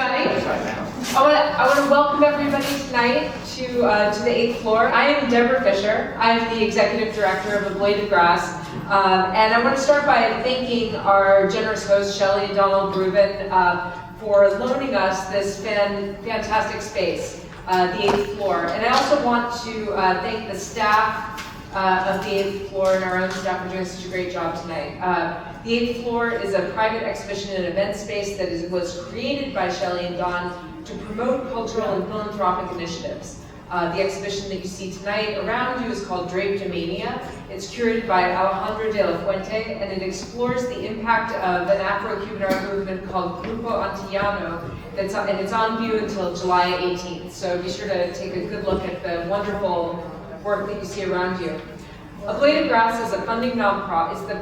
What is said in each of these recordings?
everybody. I want to welcome everybody tonight to the 8th floor. I am Deborah Fisher. I am the Executive Director of A Blade of Grass. And I want to start by thanking our generous host, Shelley and Donald Rubin, for loaning us this fantastic space, the 8th floor. And I also want to thank the staff of the 8th floor and our own staff for doing such a great job tonight. The 8th floor is a private exhibition and event space that was created by Shelley and Don to promote cultural and philanthropic initiatives. The exhibition that you see tonight around you is called Drapetomania. It's curated by Alejandro de la Fuente, and it explores the impact of an Afro-Cuban art movement called Grupo Antillano, and it's on view until July 18th. So be sure to take a good look at the wonderful work that you see around you. A Blade of Grass is the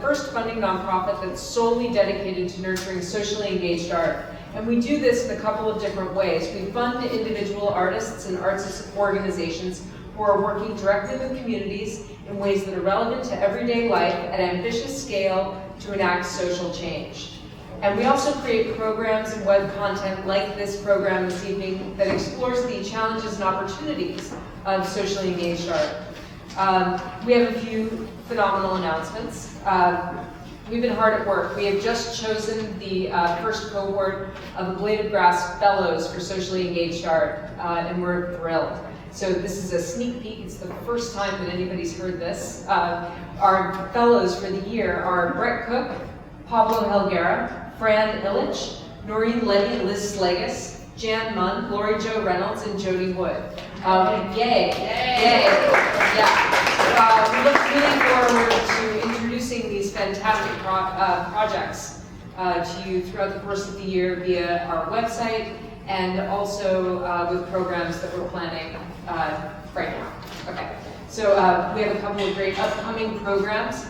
first funding nonprofit that's solely dedicated to nurturing socially engaged art. And we do this in a couple of different ways. We fund individual artists and arts organizations who are working directly with communities in ways that are relevant to everyday life at ambitious scale to enact social change. And we also create programs and web content like this program this evening that explores the challenges and opportunities of socially engaged art. We have a few phenomenal announcements. We've been hard at work. We have just chosen the first cohort of the Blade of Grass Fellows for Socially Engaged Art, and we're thrilled. So this is a sneak peek. It's the first time that anybody's heard this. Our fellows for the year are Brett Cook, Pablo Helguera, Fran Illich, Noreen Letty, Liz Slagus, Jan Munn, Lori Jo Reynolds, and Jody Wood. Yay! Yeah. We look really forward to introducing these fantastic projects to you throughout the course of the year via our website and also with programs that we're planning right now. Okay, so we have a couple of great upcoming programs.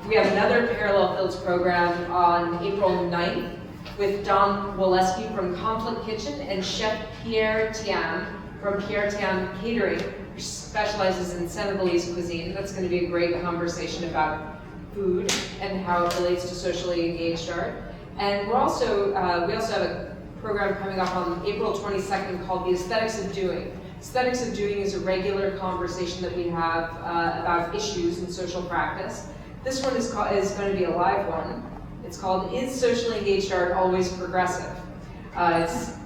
We have another Parallel Fields program on April 9th with Don Waleski from Conflict Kitchen and Chef Pierre Tiam from Pierre Tiam Catering, which specializes in Senegalese cuisine. That's going to be a great conversation about food and how it relates to socially engaged art. And we also have a program coming up on April 22nd called The Aesthetics of Doing. Aesthetics of Doing is a regular conversation that we have about issues in social practice. This one is going to be a live one. It's called Is Socially Engaged Art Always Progressive? It's a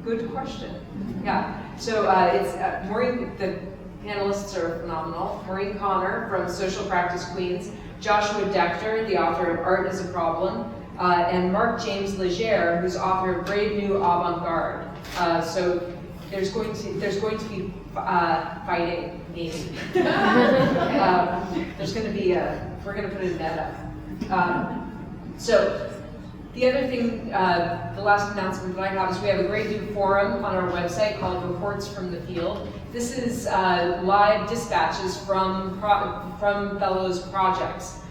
good question. Yeah, so it's Maureen, the panelists are phenomenal. Maureen Connor from Social Practice Queens, Joshua Dechter, the author of Art is a Problem, and Mark James Legere, who's author of Brave New Avant-Garde. So there's going to be fighting, maybe. There's going to be we're going to put a net up. So the other thing, the last announcement that I have is we have a great new forum on our website called Reports from the Field. This is live dispatches from Fellows projects.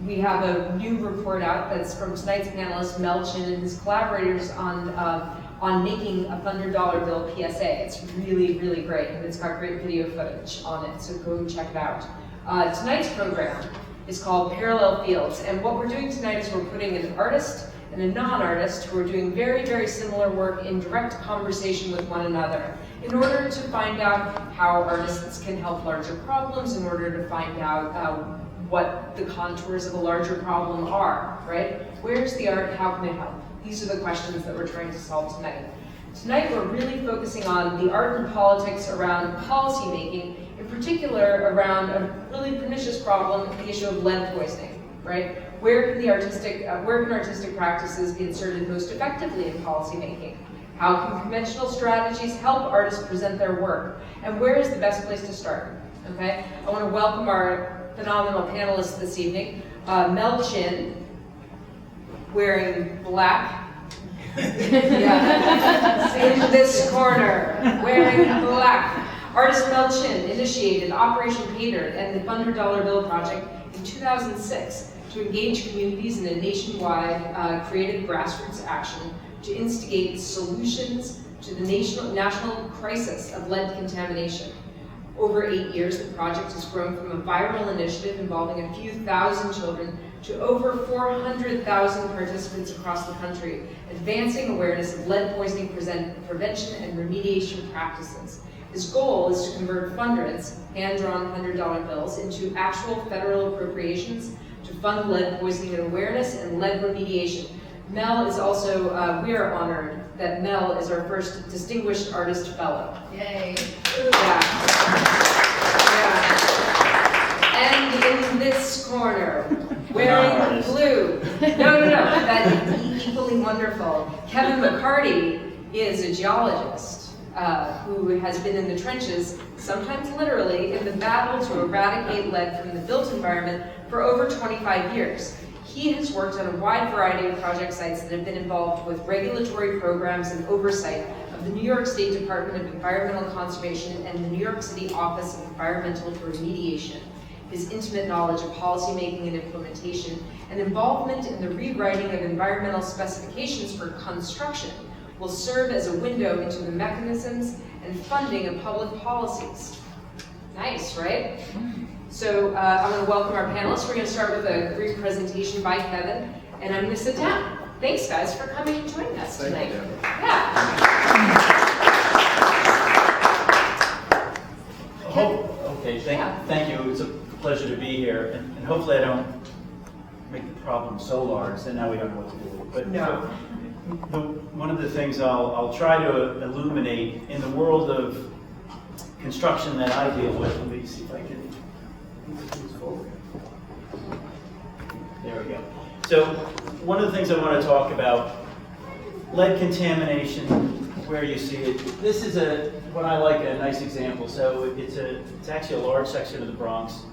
We have a new report out that's from tonight's panelist, Mel Chin, and his collaborators on making a $100 bill PSA. It's really, really great, and it's got great video footage on it, so go check it out. Tonight's program is called Parallel Fields, and what we're doing tonight is we're putting an artist and a non-artist who are doing very, very similar work in direct conversation with one another in order to find out how artists can help larger problems, in order to find out what the contours of a larger problem are, right? Where's the art? How can it help? These are the questions that we're trying to solve tonight. Tonight we're really focusing on the art and politics around policy making, in particular around a really pernicious problem, the issue of lead poisoning, right? Where can artistic practices be inserted most effectively in policy making? How can conventional strategies help artists present their work? And where is the best place to start? Okay, I want to welcome our phenomenal panelists this evening. Mel Chin, wearing black. Yeah. In this corner, wearing black. Artist Mel Chin initiated Operation Pater and the $100 Bill Project in 2006 to engage communities in a nationwide creative grassroots action to instigate solutions to the national crisis of lead contamination. Over 8 years, the project has grown from a viral initiative involving a few thousand children to over 400,000 participants across the country, advancing awareness of lead poisoning prevention and remediation practices. His goal is to convert funders, hand-drawn $100 bills, into actual federal appropriations to fund lead poisoning awareness and lead remediation. Mel is also, we are honored that Mel is our first Distinguished Artist Fellow. Yay. Yeah. And in this corner, wearing blue, that equally wonderful, Kevin McCarty is a geologist who has been in the trenches, sometimes literally, in the battle to eradicate lead from the built environment for over 25 years. He has worked on a wide variety of project sites that have been involved with regulatory programs and oversight of the New York State Department of Environmental Conservation and the New York City Office of Environmental Remediation. His intimate knowledge of policymaking and implementation and involvement in the rewriting of environmental specifications for construction will serve as a window into the mechanisms and funding of public policies. Nice, right? So I'm going to welcome our panelists. We're going to start with a brief presentation by Kevin, and I'm going to sit down. Thanks, guys, for coming and joining us tonight. Thank you. Thank you. It's a pleasure to be here, and hopefully I don't make the problem so large that now we don't know what to do. But no. One of the things I'll try to illuminate in the world of construction that I deal with. Let me see if I can move things forward. There we go. So one of the things I want to talk about, lead contamination, where you see it. This is what I like a nice example. So it's actually a large section of the Bronx,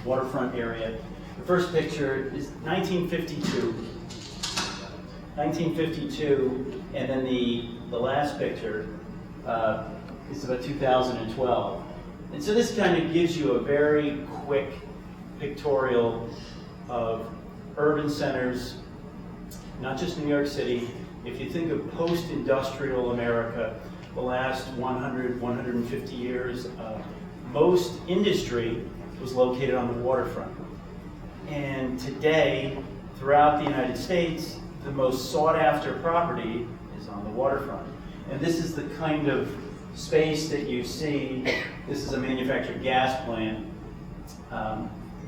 waterfront area. The first picture is 1952. 1952, and then the last picture is about 2012. And so this kind of gives you a very quick pictorial of urban centers, not just New York City. If you think of post-industrial America, the last 100, 150 years, most industry was located on the waterfront. And today, throughout the United States, the most sought-after property is on the waterfront. And this is the kind of space that you see. This is a manufactured gas plant,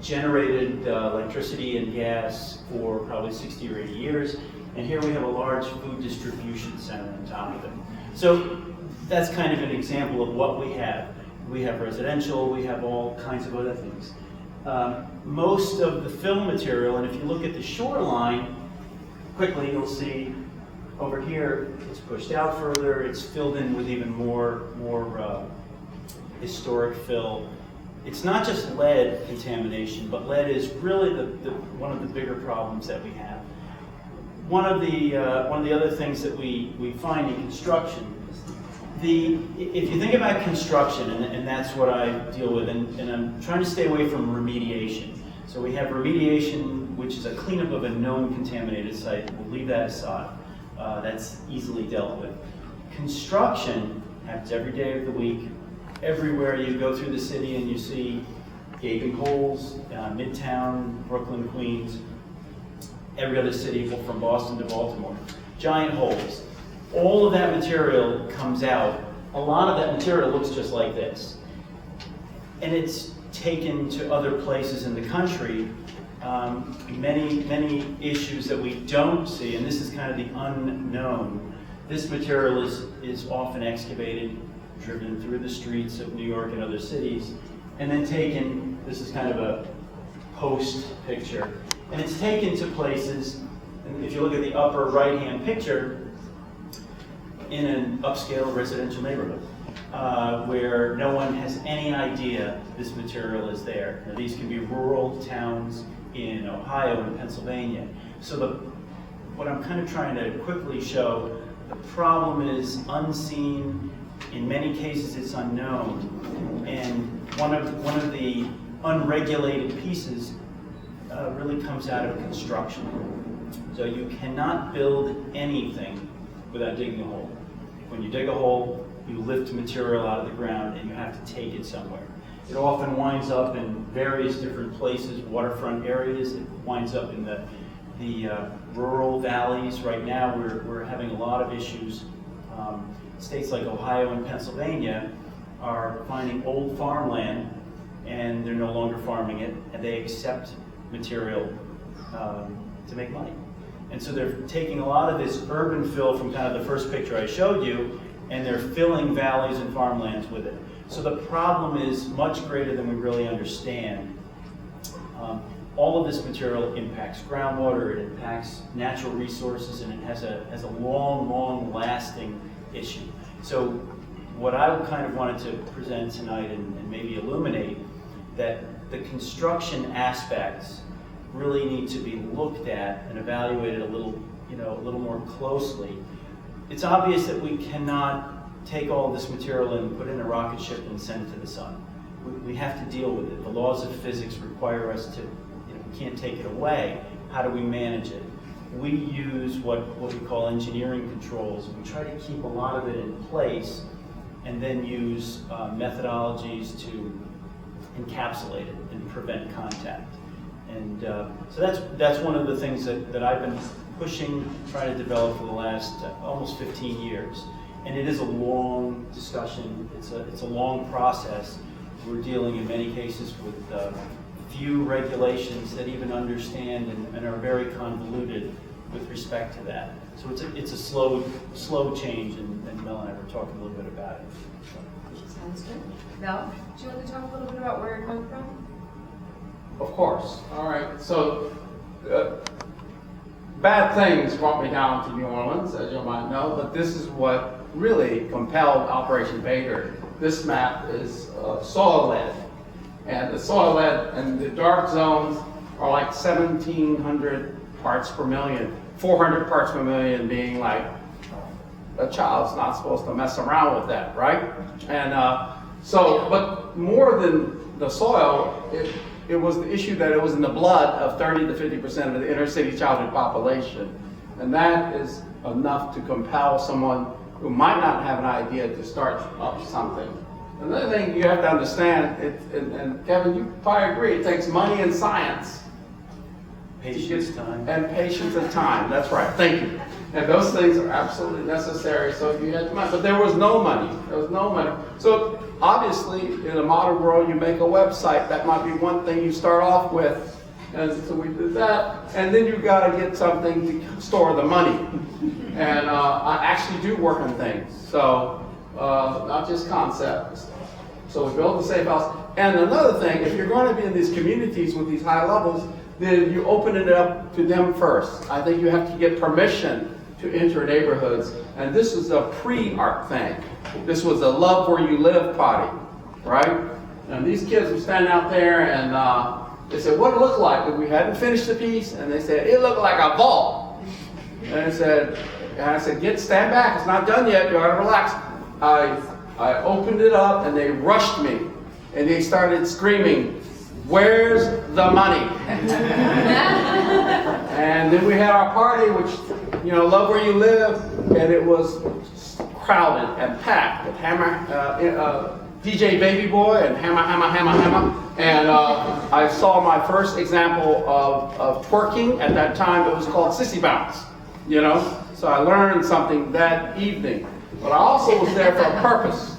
generated electricity and gas for probably 60 or 80 years. And here we have a large food distribution center on top of it. So that's kind of an example of what we have. We have residential, we have all kinds of other things. Most of the fill material, and if you look at the shoreline, quickly you'll see over here it's pushed out further, it's filled in with even more historic fill. It's not just lead contamination, but lead is really one of the bigger problems that we have. One of the other things that we find in construction, if you think about construction, and that's what I deal with, and I'm trying to stay away from remediation. So we have remediation, which is a cleanup of a known contaminated site. We'll leave that aside. That's easily dealt with. Construction happens every day of the week. Everywhere you go through the city and you see gaping holes, Midtown, Brooklyn, Queens, every other city from Boston to Baltimore. Giant holes. All of that material comes out. A lot of that material looks just like this. And it's taken to other places in the country. Many issues that we don't see, and this is kind of the unknown. This material is often excavated, driven through the streets of New York and other cities, and then taken, this is kind of a post picture, and it's taken to places, and if you look at the upper right-hand picture, in an upscale residential neighborhood, where no one has any idea this material is there. Now, these can be rural towns in Ohio and Pennsylvania. So what I'm kind of trying to quickly show, the problem is unseen. In many cases, it's unknown. And one of the unregulated pieces really comes out of construction. So you cannot build anything without digging a hole. When you dig a hole, you lift material out of the ground and you have to take it somewhere. It often winds up in various different places, waterfront areas. It winds up in the rural valleys. Right now, we're having a lot of issues. States like Ohio and Pennsylvania are finding old farmland, and they're no longer farming it, and they accept material to make money. And so they're taking a lot of this urban fill from kind of the first picture I showed you, and they're filling valleys and farmlands with it. So the problem is much greater than we really understand. All of this material impacts groundwater, it impacts natural resources, and it has a long lasting issue. So what I kind of wanted to present tonight and maybe illuminate that the construction aspects really need to be looked at and evaluated a little more closely. It's obvious that we cannot take all this material and put it in a rocket ship and send it to the sun. We have to deal with it. The laws of physics require us to, we can't take it away. How do we manage it? We use what we call engineering controls. We try to keep a lot of it in place and then use methodologies to encapsulate it and prevent contact. And so that's one of the things that I've been pushing, trying to develop for the last almost 15 years. And it is a long discussion. It's a long process. We're dealing in many cases with few regulations that even understand and are very convoluted with respect to that. So it's a slow change, and Mel and I were talking a little bit about it. Sounds good. Mel, do you want to talk a little bit about where you're coming from? Of course. All right. So, bad things brought me down to New Orleans, as you might know, but this is what really compelled Operation Vader. This map is soil lead. And the soil lead and the dark zones are like 1,700 parts per million. 400 parts per million being like, a child's not supposed to mess around with that, right? And but more than the soil, it was the issue that it was in the blood of 30 to 50% of the inner city childhood population. And that is enough to compel someone who might not have an idea to start up something. Another thing you have to understand, and Kevin, you probably agree, it takes money and science. Patience, time. And patience and time, that's right, thank you. And those things are absolutely necessary, so you had money. But there was no money, So obviously, in a modern world, you make a website, that might be one thing you start off with. And so we did that, and then you gotta get something to store the money. And I actually do work on things, so not just concepts. So we built the safe house. And another thing, if you're going to be in these communities with these high levels, then you open it up to them first. I think you have to get permission to enter neighborhoods. And this is a pre-ARC thing. This was a love where you live party, right? And these kids were standing out there and they said, what it looked like? And we hadn't finished the piece, and they said, it looked like a vault. And I said, stand back, it's not done yet, you ought to relax. I opened it up and they rushed me and they started screaming, where's the money? And then we had our party, which, love where you live, and it was crowded and packed with DJ Baby Boy and hammer. And I saw my first example of twerking. At that time, it was called Sissy Bounce, So I learned something that evening. But I also was there for a purpose.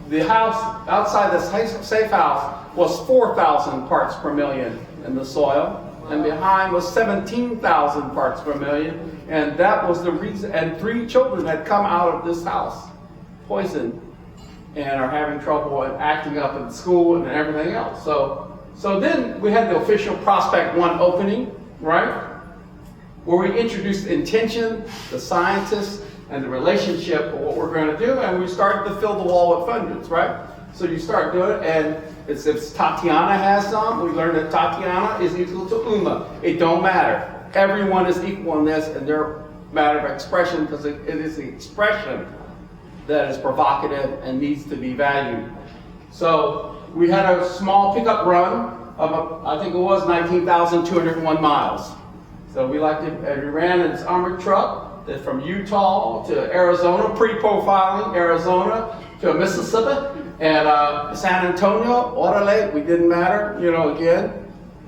The house, outside this safe house, was 4,000 parts per million in the soil, and behind was 17,000 parts per million, and that was the reason, and 3 children had come out of this house, poisoned, and are having trouble and acting up in school and everything else. So then we had the official Prospect 1 opening, right? Where we introduced intention, the scientists, and the relationship of what we're going to do, and we started to fill the wall with funders, right? So you start doing it, and it's if Tatiana has some, we learned that Tatiana is equal to Uma. It don't matter. Everyone is equal in this, and they're a matter of expression, because it is the expression that is provocative and needs to be valued. So we had a small pickup run of, I think it was 19,201 miles. So we ran in this armored truck from Utah to Arizona, pre-profiling Arizona to Mississippi, And San Antonio, Orale, we didn't matter, again.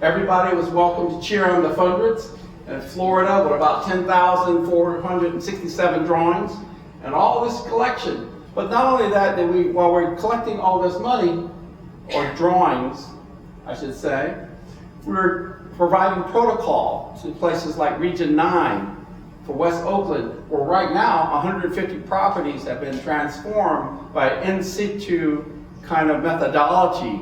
Everybody was welcome to cheer on the hundreds. And Florida with about 10,467 drawings and all this collection. But not only that, while we're collecting all this money, or drawings, I should say, we're providing protocol to places like Region 9 for West Oakland, where right now 150 properties have been transformed by in situ kind of methodology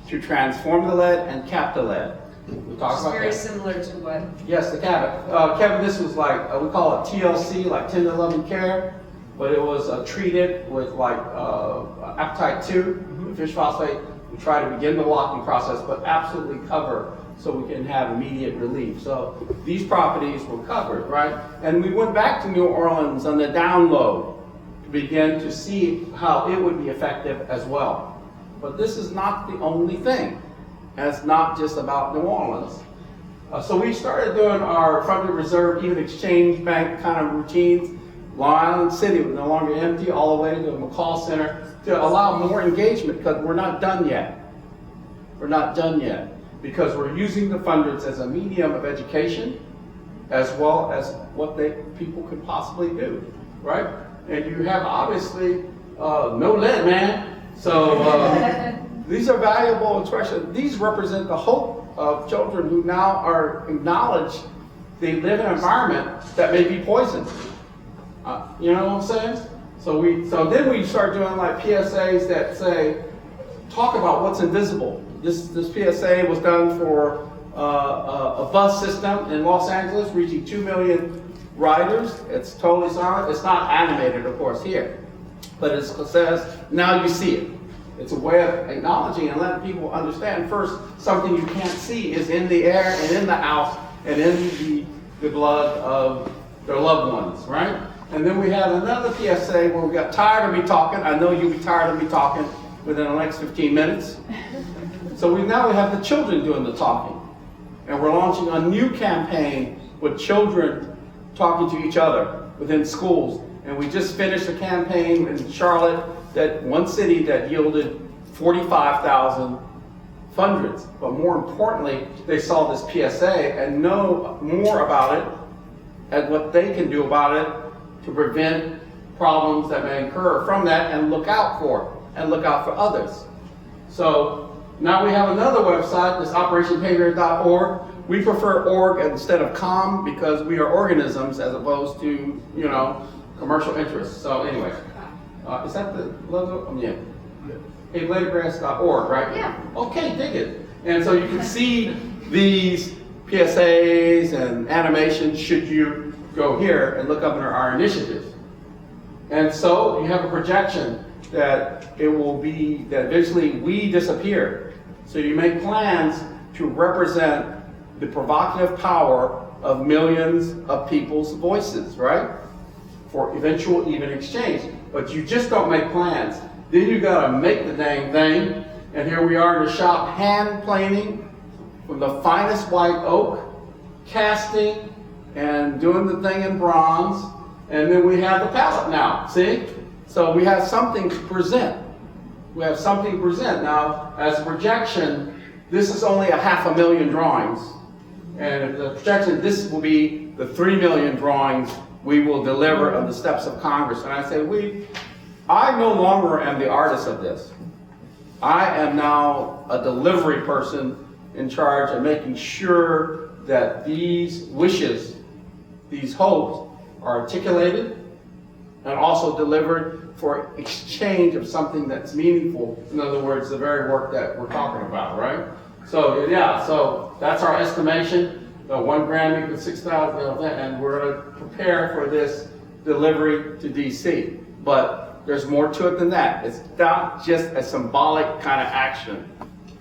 to transform the lead and cap the lead. We'll talk It's about very that. similar to what? Yes, the cabin. Kevin, this was like, we call it TLC, like tender loving care, but it was treated with like apatite 2, the fish phosphate. We try to begin the locking process, but absolutely cover so we can have immediate relief. So these properties were covered, right? And we went back to New Orleans on the download to begin to see how it would be effective as well. But this is not the only thing. And it's not just about New Orleans. So we started doing our funded reserve, even exchange bank kind of routines. Long Island City was no longer empty, all the way to the McCall Center to allow more engagement, because we're not done yet. We're not done yet, because we're using the funders as a medium of education, as well as what people could possibly do, right? And you have obviously no lead, man. So these are valuable expressions. These represent the hope of children who now are acknowledged they live in an environment that may be poisoned. You know what I'm saying? So then we start doing like PSAs that say, talk about what's invisible. This PSA was done for a bus system in Los Angeles reaching 2 million riders. It's totally silent. It's not animated, of course, here. But it says, now you see it. It's a way of acknowledging and letting people understand first something you can't see is in the air and in the house and in the blood of their loved ones, right? And then we have another PSA where we got tired of me talking. I know you'll be tired of me talking within the next 15 minutes. So now we have the children doing the talking. And we're launching a new campaign with children talking to each other within schools. And we just finished a campaign in Charlotte, that one city that yielded 45,000 funders. But more importantly, they saw this PSA and know more about it and what they can do about it to prevent problems that may occur from that and look out for others. So now we have another website, this operationpaydirt.org. We prefer org instead of com because we are organisms as opposed to, commercial interests. So anyway, is that the logo? Yeah. Bladegrass.org, right? Yeah. Okay, dig it. And so you can see these PSAs and animations should you go here and look up under our initiatives. And so you have a projection that it will be that eventually we disappear. So you make plans to represent the provocative power of millions of people's voices, right? For eventual even exchange. But you just don't make plans. Then you gotta make the dang thing. And here we are in the shop, hand planing from the finest white oak, casting and doing the thing in bronze. And then we have the palette now, see? So we have something to present. We have something to present. Now, as a projection, this is only 500,000 drawings. And the projection, this will be the 3 million drawings we will deliver of the steps of Congress. And I say, I no longer am the artist of this. I am now a delivery person in charge of making sure that these wishes, these hopes are articulated and also delivered for exchange of something that's meaningful. In other words, the very work that we're talking about, right? So yeah, so that's our estimation. 1 gram equals 6,000, and we're going to prepare for this delivery to DC. But there's more to it than that. It's not just a symbolic kind of action.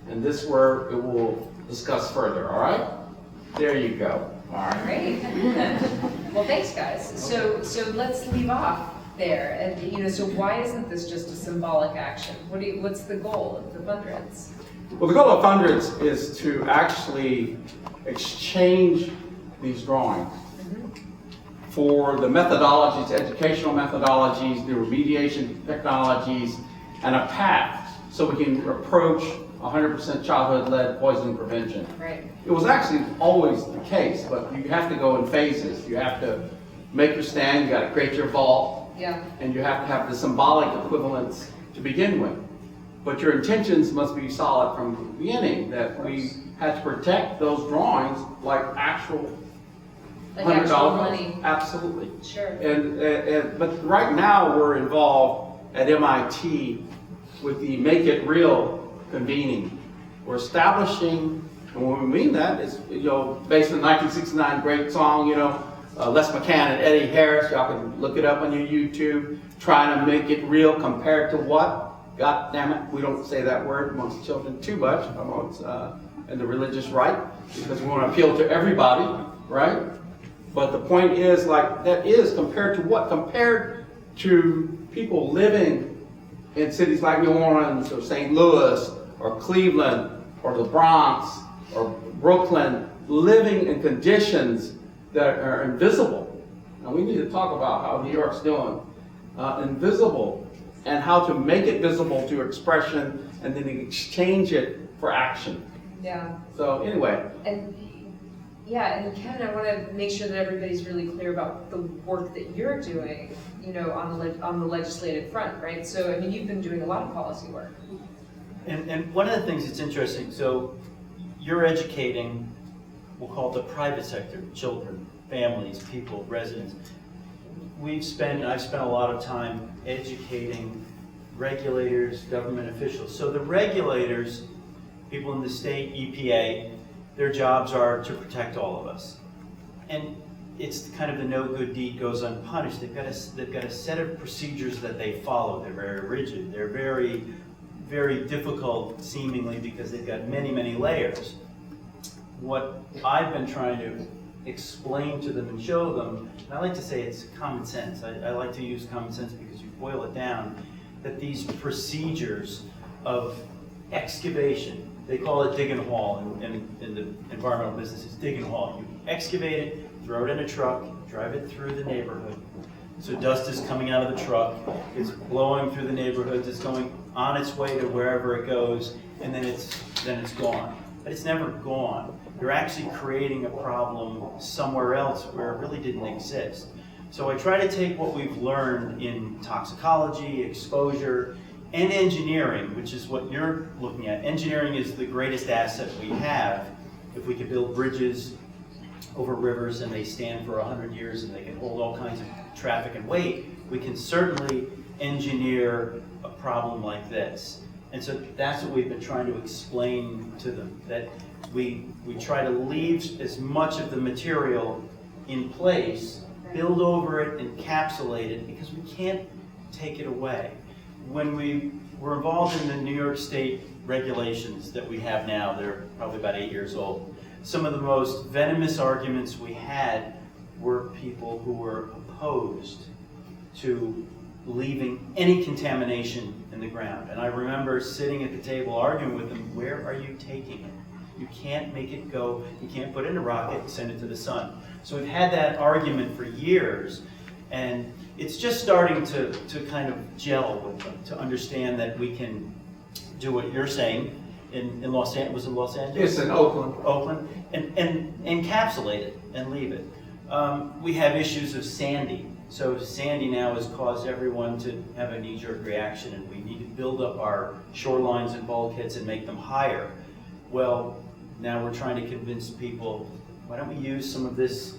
And this is where it will discuss further, all right? There you go. All right. Great. Well, thanks, guys. So let's leave off there. And so why isn't this just a symbolic action? What's the goal of the Fundreds? Well, the goal of Fundreds is to actually exchange these drawings for the methodologies, educational methodologies, the remediation technologies, and a path so we can approach 100% childhood-led poisoning prevention. Right. It was actually always the case, but you have to go in phases. You have to make your stand, you got to create your vault, Yeah. and you have to have the symbolic equivalence to begin with. But your intentions must be solid from the beginning, that we had to protect those drawings like actual Like $100 actual bills. money. Absolutely. Sure. But right now we're involved at MIT with the Make It Real convening. We're establishing, and when we mean that, it's based on the 1969 great song, Les McCann and Eddie Harris. Y'all can look it up on your YouTube. Trying to make it real compared to what? God damn it, we don't say that word amongst children too much, amongst in the religious right, because we want to appeal to everybody, right? But the point is, that is compared to what? Compared to people living in cities like New Orleans or St. Louis or Cleveland or the Bronx or Brooklyn, living in conditions that are invisible. And we need to talk about how New York's doing. Invisible, and how to make it visible to expression and then exchange it for action. Yeah. So anyway. And Kevin, I want to make sure that everybody's really clear about the work that you're doing, on the legislative front, right? So, I mean, you've been doing a lot of policy work. And one of the things that's interesting, so you're educating, we'll call it the private sector, children, families, people, residents. I've spent a lot of time educating regulators, government officials. So the regulators, people in the state, EPA, their jobs are to protect all of us. And it's kind of the no good deed goes unpunished. They've got a set of procedures that they follow. They're very rigid. They're very, very difficult, seemingly, because they've got many, many layers. What I've been trying to explain to them and show them, and I like to say it's common sense. I like to use common sense because you boil it down, that these procedures of excavation, they call it dig and haul in the environmental business, it's dig and haul. You excavate it, throw it in a truck, drive it through the neighborhood. So dust is coming out of the truck, it's blowing through the neighborhoods, it's going on its way to wherever it goes, and then it's gone. But it's never gone. You're actually creating a problem somewhere else where it really didn't exist. So I try to take what we've learned in toxicology, exposure, and engineering, which is what you're looking at. Engineering is the greatest asset we have. If we could build bridges over rivers and they stand for 100 years and they can hold all kinds of traffic and weight, we can certainly engineer a problem like this. And so that's what we've been trying to explain to them, that we try to leave as much of the material in place, build over it, encapsulate it, because we can't take it away. When we were involved in the New York State regulations that we have now, they're probably about 8 years old, some of the most venomous arguments we had were people who were opposed to leaving any contamination in the ground. And I remember sitting at the table arguing with them, where are you taking it? You can't make it go, you can't put it in a rocket and send it to the sun. So we've had that argument for years, and it's just starting to kind of gel with them, to understand that we can do what you're saying in Los Angeles. Was it Los Angeles? It's in Oakland. Oakland, and encapsulate it and leave it. We have issues of Sandy. So Sandy now has caused everyone to have a knee-jerk reaction, and we need to build up our shorelines and bulkheads and make them higher. Well, now we're trying to convince people, why don't we use some of this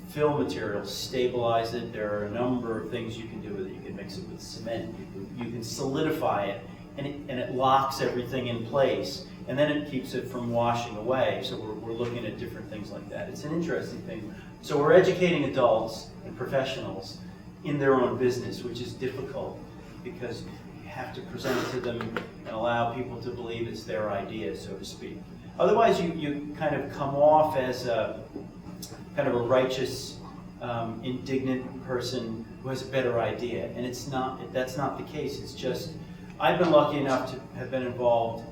fill material, stabilize it. There are a number of things you can do with it. You can mix it with cement, you can solidify it, and it locks everything in place, and then it keeps it from washing away. So we're looking at different things like that. It's an interesting thing. So we're educating adults and professionals in their own business, which is difficult because you have to present it to them and allow people to believe it's their idea, so to speak. Otherwise, you kind of come off as a kind of a righteous, indignant person who has a better idea, and that's not the case. It's just, I've been lucky enough to have been involved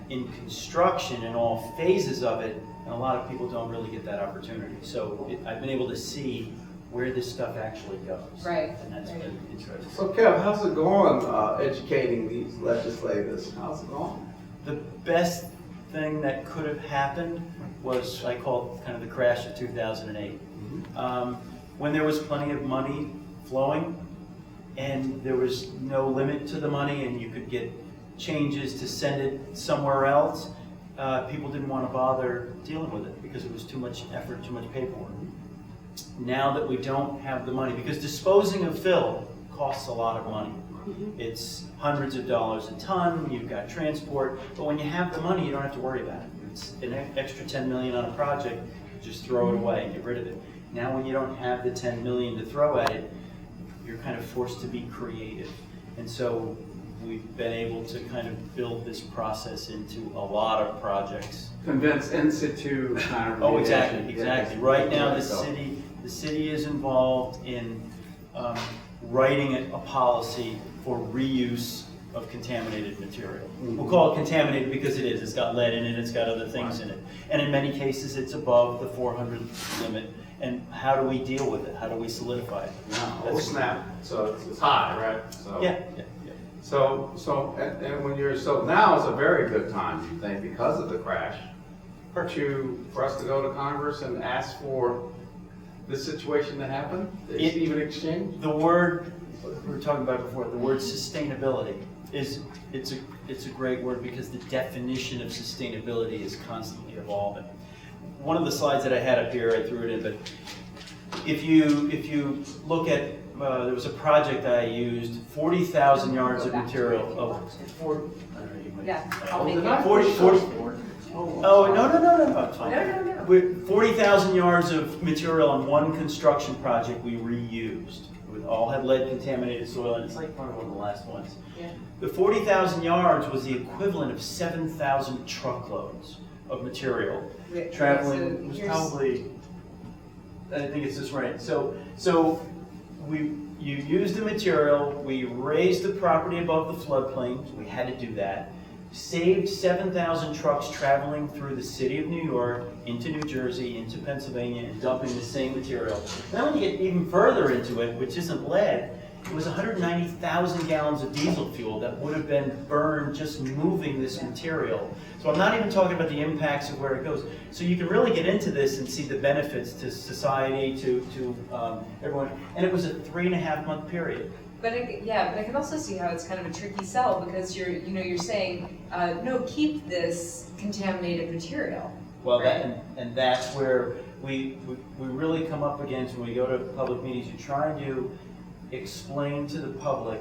in construction in all phases of it, and a lot of people don't really get that opportunity. So I've been able to see where this stuff actually goes. Right. And that's been interesting. So Kev, how's it going educating these legislators? How's it going? The best thing that could have happened was, I call it kind of the crash of 2008. When there was plenty of money flowing and there was no limit to the money and you could get changes to send it somewhere else, people didn't want to bother dealing with it because it was too much effort, too much paperwork. Now that we don't have the money, because disposing of fill costs a lot of money. It's hundreds of dollars a ton, you've got transport, but when you have the money, you don't have to worry about it. It's an extra 10 million on a project, just throw it away, get rid of it. Now when you don't have the 10 million to throw at it, you're kind of forced to be creative. And so we've been able to kind of build this process into a lot of projects. Convince in situ kind of. Oh, exactly. Right now, the city is involved in writing a policy for reuse of contaminated material. We'll call it contaminated because it is. It's got lead in it, it's got other things in it. And in many cases, it's above the 400 limit. And how do we deal with it? How do we solidify it? Oh snap! So it's high, right? So. Yeah. So now is a very good time, you think, because of the crash, for us to go to Congress and ask for this situation to happen, the even exchange. The word we were talking about before, the word sustainability it's a great word because the definition of sustainability is constantly evolving. One of the slides that I had up here, I threw it in, but if you look at there was a project I used 40,000 yards of material. I'll make it. 40. Oh, no, it's fine. No. 40,000 yards of material on one construction project we reused. We all had lead contaminated soil, and it's like one of the last ones. Yeah. The 40,000 yards was the equivalent of 7,000 truckloads of material traveling. So it was probably, I think it's just right. So you used the material, we raised the property above the floodplain, we had to do that. Saved 7,000 trucks traveling through the city of New York, into New Jersey, into Pennsylvania, and dumping the same material. Then when you get even further into it, which isn't lead, it was 190,000 gallons of diesel fuel that would have been burned just moving this material. So I'm not even talking about the impacts of where it goes. So you can really get into this and see the benefits to society, to everyone. And it was a 3.5-month period. But I can also see how it's kind of a tricky sell because you're saying no, keep this contaminated material. Well, right? and that's where we really come up against when we go to public meetings. You try to explain to the public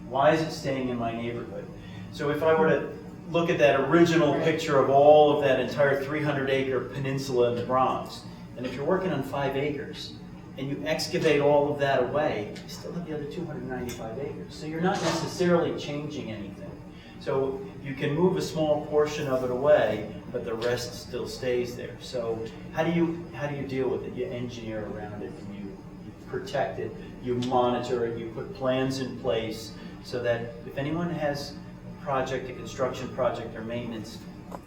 why is it staying in my neighborhood. So if I were to look at that original picture of all of that entire 300-acre peninsula in the Bronx, and if you're working on 5 acres, and you excavate all of that away, you still have the other 295 acres. So you're not necessarily changing anything. So you can move a small portion of it away, but the rest still stays there. So how do you deal with it? You engineer around it, and you protect it, you monitor it, you put plans in place so that if anyone has a project, a construction project or maintenance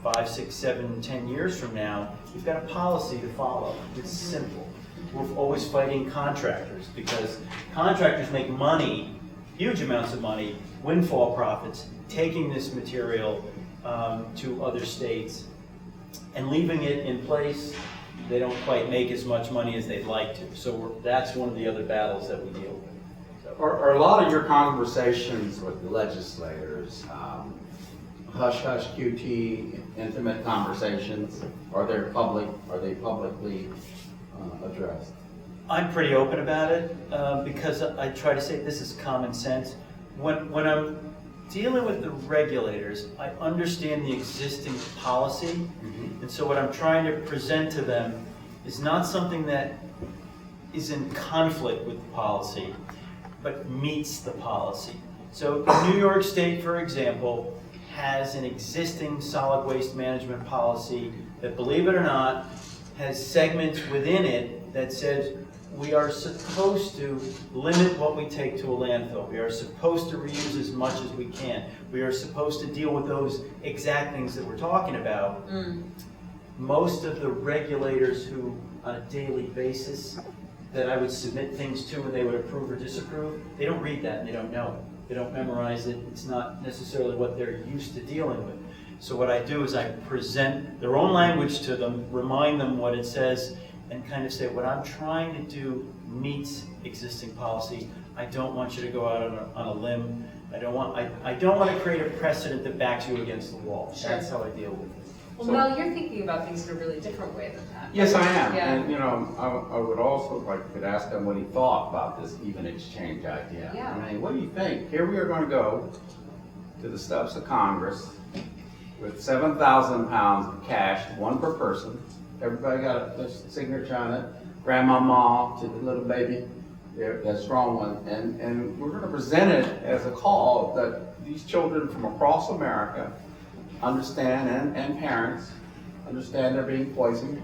5, 6, 7, 10 years from now, you've got a policy to follow. It's simple. We're always fighting contractors because contractors make money, huge amounts of money, windfall profits, taking this material to other states and leaving it in place. They don't quite make as much money as they'd like to. So that's one of the other battles that we deal with. So. Are a lot of your conversations with the legislators hush-hush QT, intimate conversations? Are they publicly addressed? I'm pretty open about it because I try to say this is common sense. When I'm dealing with the regulators, I understand the existing policy, and so what I'm trying to present to them is not something that is in conflict with the policy, but meets the policy. So New York State, for example, has an existing solid waste management policy that, believe it or not, has segments within it that says we are supposed to limit what we take to a landfill. We are supposed to reuse as much as we can. We are supposed to deal with those exact things that we're talking about. Most of the regulators who, on a daily basis, that I would submit things to and they would approve or disapprove, they don't read that and they don't know it. They don't memorize it. It's not necessarily what they're used to dealing with. So what I do is I present their own language to them, remind them what it says, and kind of say, what I'm trying to do meets existing policy. I don't want you to go out on a limb. I don't want to create a precedent that backs you against the wall. Sure. That's how I deal with it. Well, So- Mel, you're thinking about things in a really different way than that. Yes, I am. Yeah. And, I would also like to ask him what he thought about this even exchange idea. Yeah. I mean, what do you think? Here we are going to go to the steps of Congress with 7,000 pounds of cash, one per person. Everybody got a signature on it. Grandmama to the little baby, that strong one. And we're going to present it as a call that these children from across America understand, and parents understand they're being poisoned,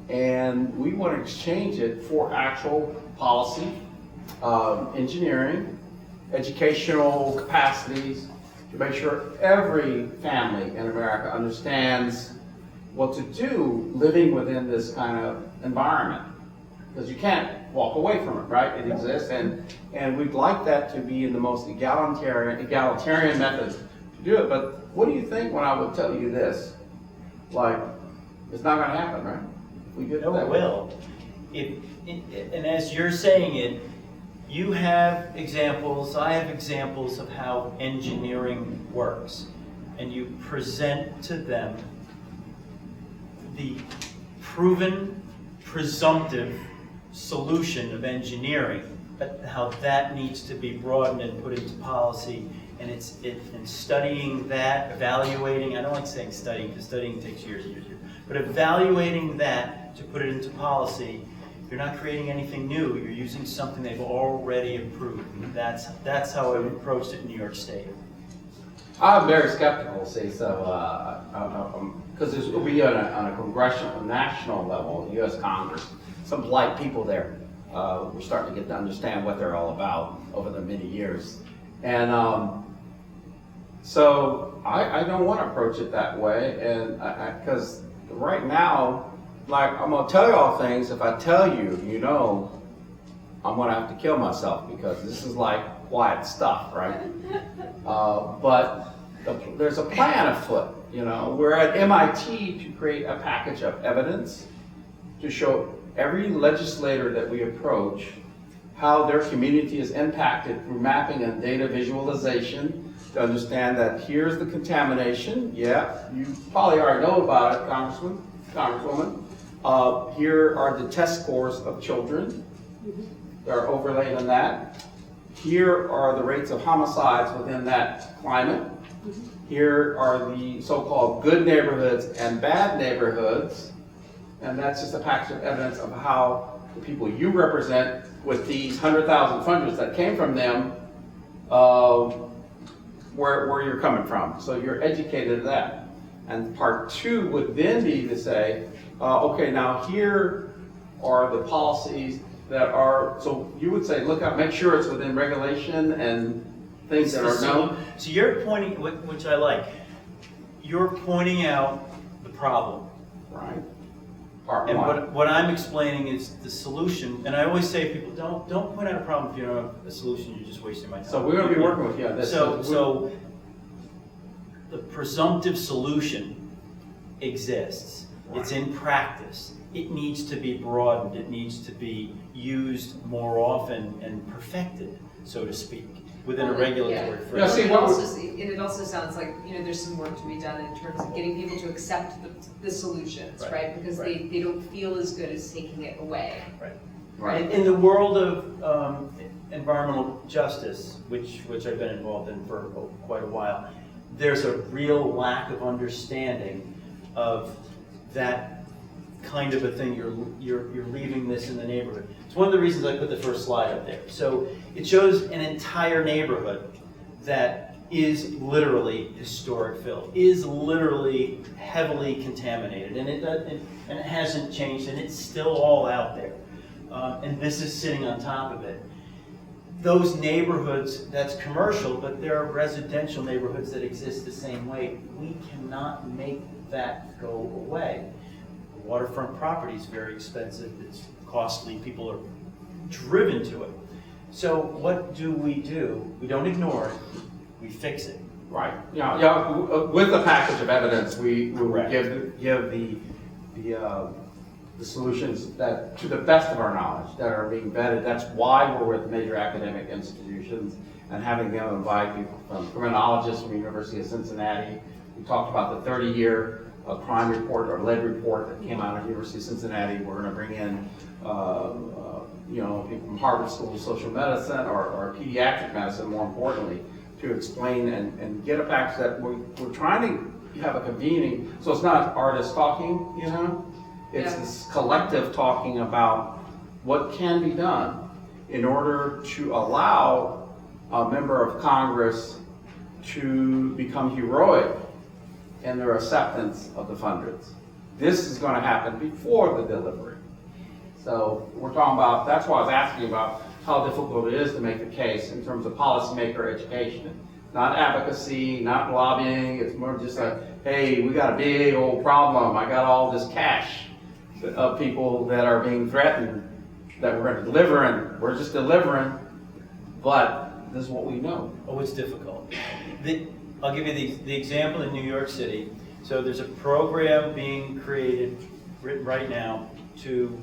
and we want to exchange it for actual policy, engineering, educational capacities to make sure every family in America understands what to do living within this kind of environment, because you can't walk away from it, right? It exists, and we'd like that to be in the most egalitarian method to do it. But what do you think when I would tell you this? Like, it's not going to happen, right? If we get No, that it way. will. And as you're saying it, you have examples, I have examples of how engineering works. And you present to them the proven, presumptive solution of engineering, but how that needs to be broadened and put into policy. And it's in studying that, evaluating, I don't like saying studying, because studying takes years and years, but evaluating that to put it into policy. You're not creating anything new, you're using something they've already approved. That's how I've approached it in New York State. I'm very skeptical, see, so, because this will be on a congressional, national level, U.S. Congress, some polite people there. We're starting to get to understand what they're all about over the many years. And so I don't want to approach it that way, and because right now, like, I'm going to tell you all things. If I tell you, I'm going to have to kill myself, because this is like quiet stuff, right? But there's a plan afoot. We're at MIT to create a package of evidence to show every legislator that we approach how their community is impacted through mapping and data visualization to understand that here's the contamination. Yeah, you probably already know about it, Congresswoman. Here are the test scores of children that are overlaid on that. Here are the rates of homicides within that climate. Here are the so-called good neighborhoods and bad neighborhoods. And that's just a package of evidence of how the people you represent with these 100,000 funders that came from them, where you're coming from. So you're educated of that. And part two would then be to say, okay, now here are the policies that are, so you would say, look out, make sure it's within regulation and things that are known. So you're pointing, which I like, you're pointing out the problem. Right. Part And one. what I'm explaining is the solution. And I always say to people, don't point out a problem if you don't have a solution, you're just wasting my time. So we're going to be working with you on this. So the presumptive solution exists. It's in practice. It needs to be broadened. It needs to be used more often and perfected, so to speak, within a regulatory framework. Yeah, see, It also sounds like, there's some work to be done in terms of getting people to accept the solutions, right? Because they don't feel as good as taking it away. Right. In the world of environmental justice, which I've been involved in for quite a while, there's a real lack of understanding of that kind of a thing. You're leaving this in the neighborhood. It's one of the reasons I put the first slide up there. So it shows an entire neighborhood that is literally historic fill, is literally heavily contaminated, and it hasn't changed, and it's still all out there. And this is sitting on top of it. Those neighborhoods, that's commercial, but there are residential neighborhoods that exist the same way. We cannot make that go away. Waterfront property is very expensive, it's costly, people are driven to it. So what do? We don't ignore it, we fix it. Right. Yeah. With the package of evidence, we Correct. give the solutions that, to the best of our knowledge, that are being vetted. That's why we're with major academic institutions and having them invite people from criminologists from the University of Cincinnati. We talked about the 30-year crime report or lead report that came out of the University of Cincinnati. We're going to bring in people from Harvard School of Social Medicine or pediatric medicine, more importantly, to explain and get a package that we're trying to have a convening, so it's not artists talking, it's this collective talking about what can be done in order to allow a member of Congress to become heroic in their acceptance of the funders. This is going to happen before the delivery. So we're talking about, that's why I was asking about how difficult it is to make the case in terms of policymaker education. Not advocacy, not lobbying, it's more just like, hey, we got a big old problem, I got all this cash of people that are being threatened that we're going to deliver, and we're just delivering, but this is what we know. Oh, it's difficult. I'll give you the example in New York City. So there's a program being written right now to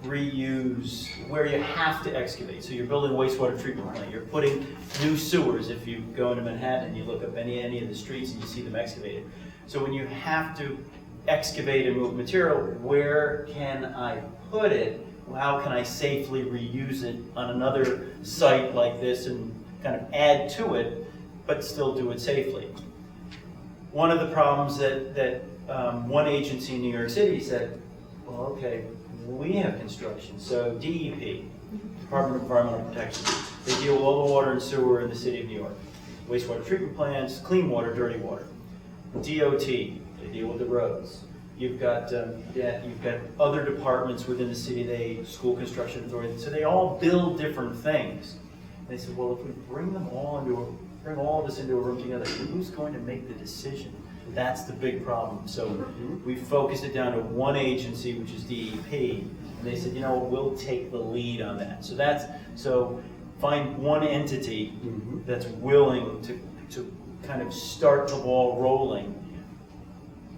reuse where you have to excavate. So you're building a wastewater treatment plant. You're putting new sewers. If you go into Manhattan and you look up any of the streets and you see them excavated. So when you have to excavate and move material, where can I put it? How can I safely reuse it on another site like this and kind of add to it, but still do it safely? One of the problems that one agency in New York City said, well, okay, we have construction, so DEP, Department of Environmental Protection, they deal with all the water and sewer in the city of New York. Wastewater treatment plants, clean water, dirty water. DOT, they deal with the roads. You've got other departments within the city, school construction authority, so they all build different things. And they said, well, if we bring all this into a room together, who's going to make the decision? That's the big problem. So we focused it down to one agency, which is DEP, and they said, we'll take the lead on that. So find one entity that's willing to kind of start the ball rolling,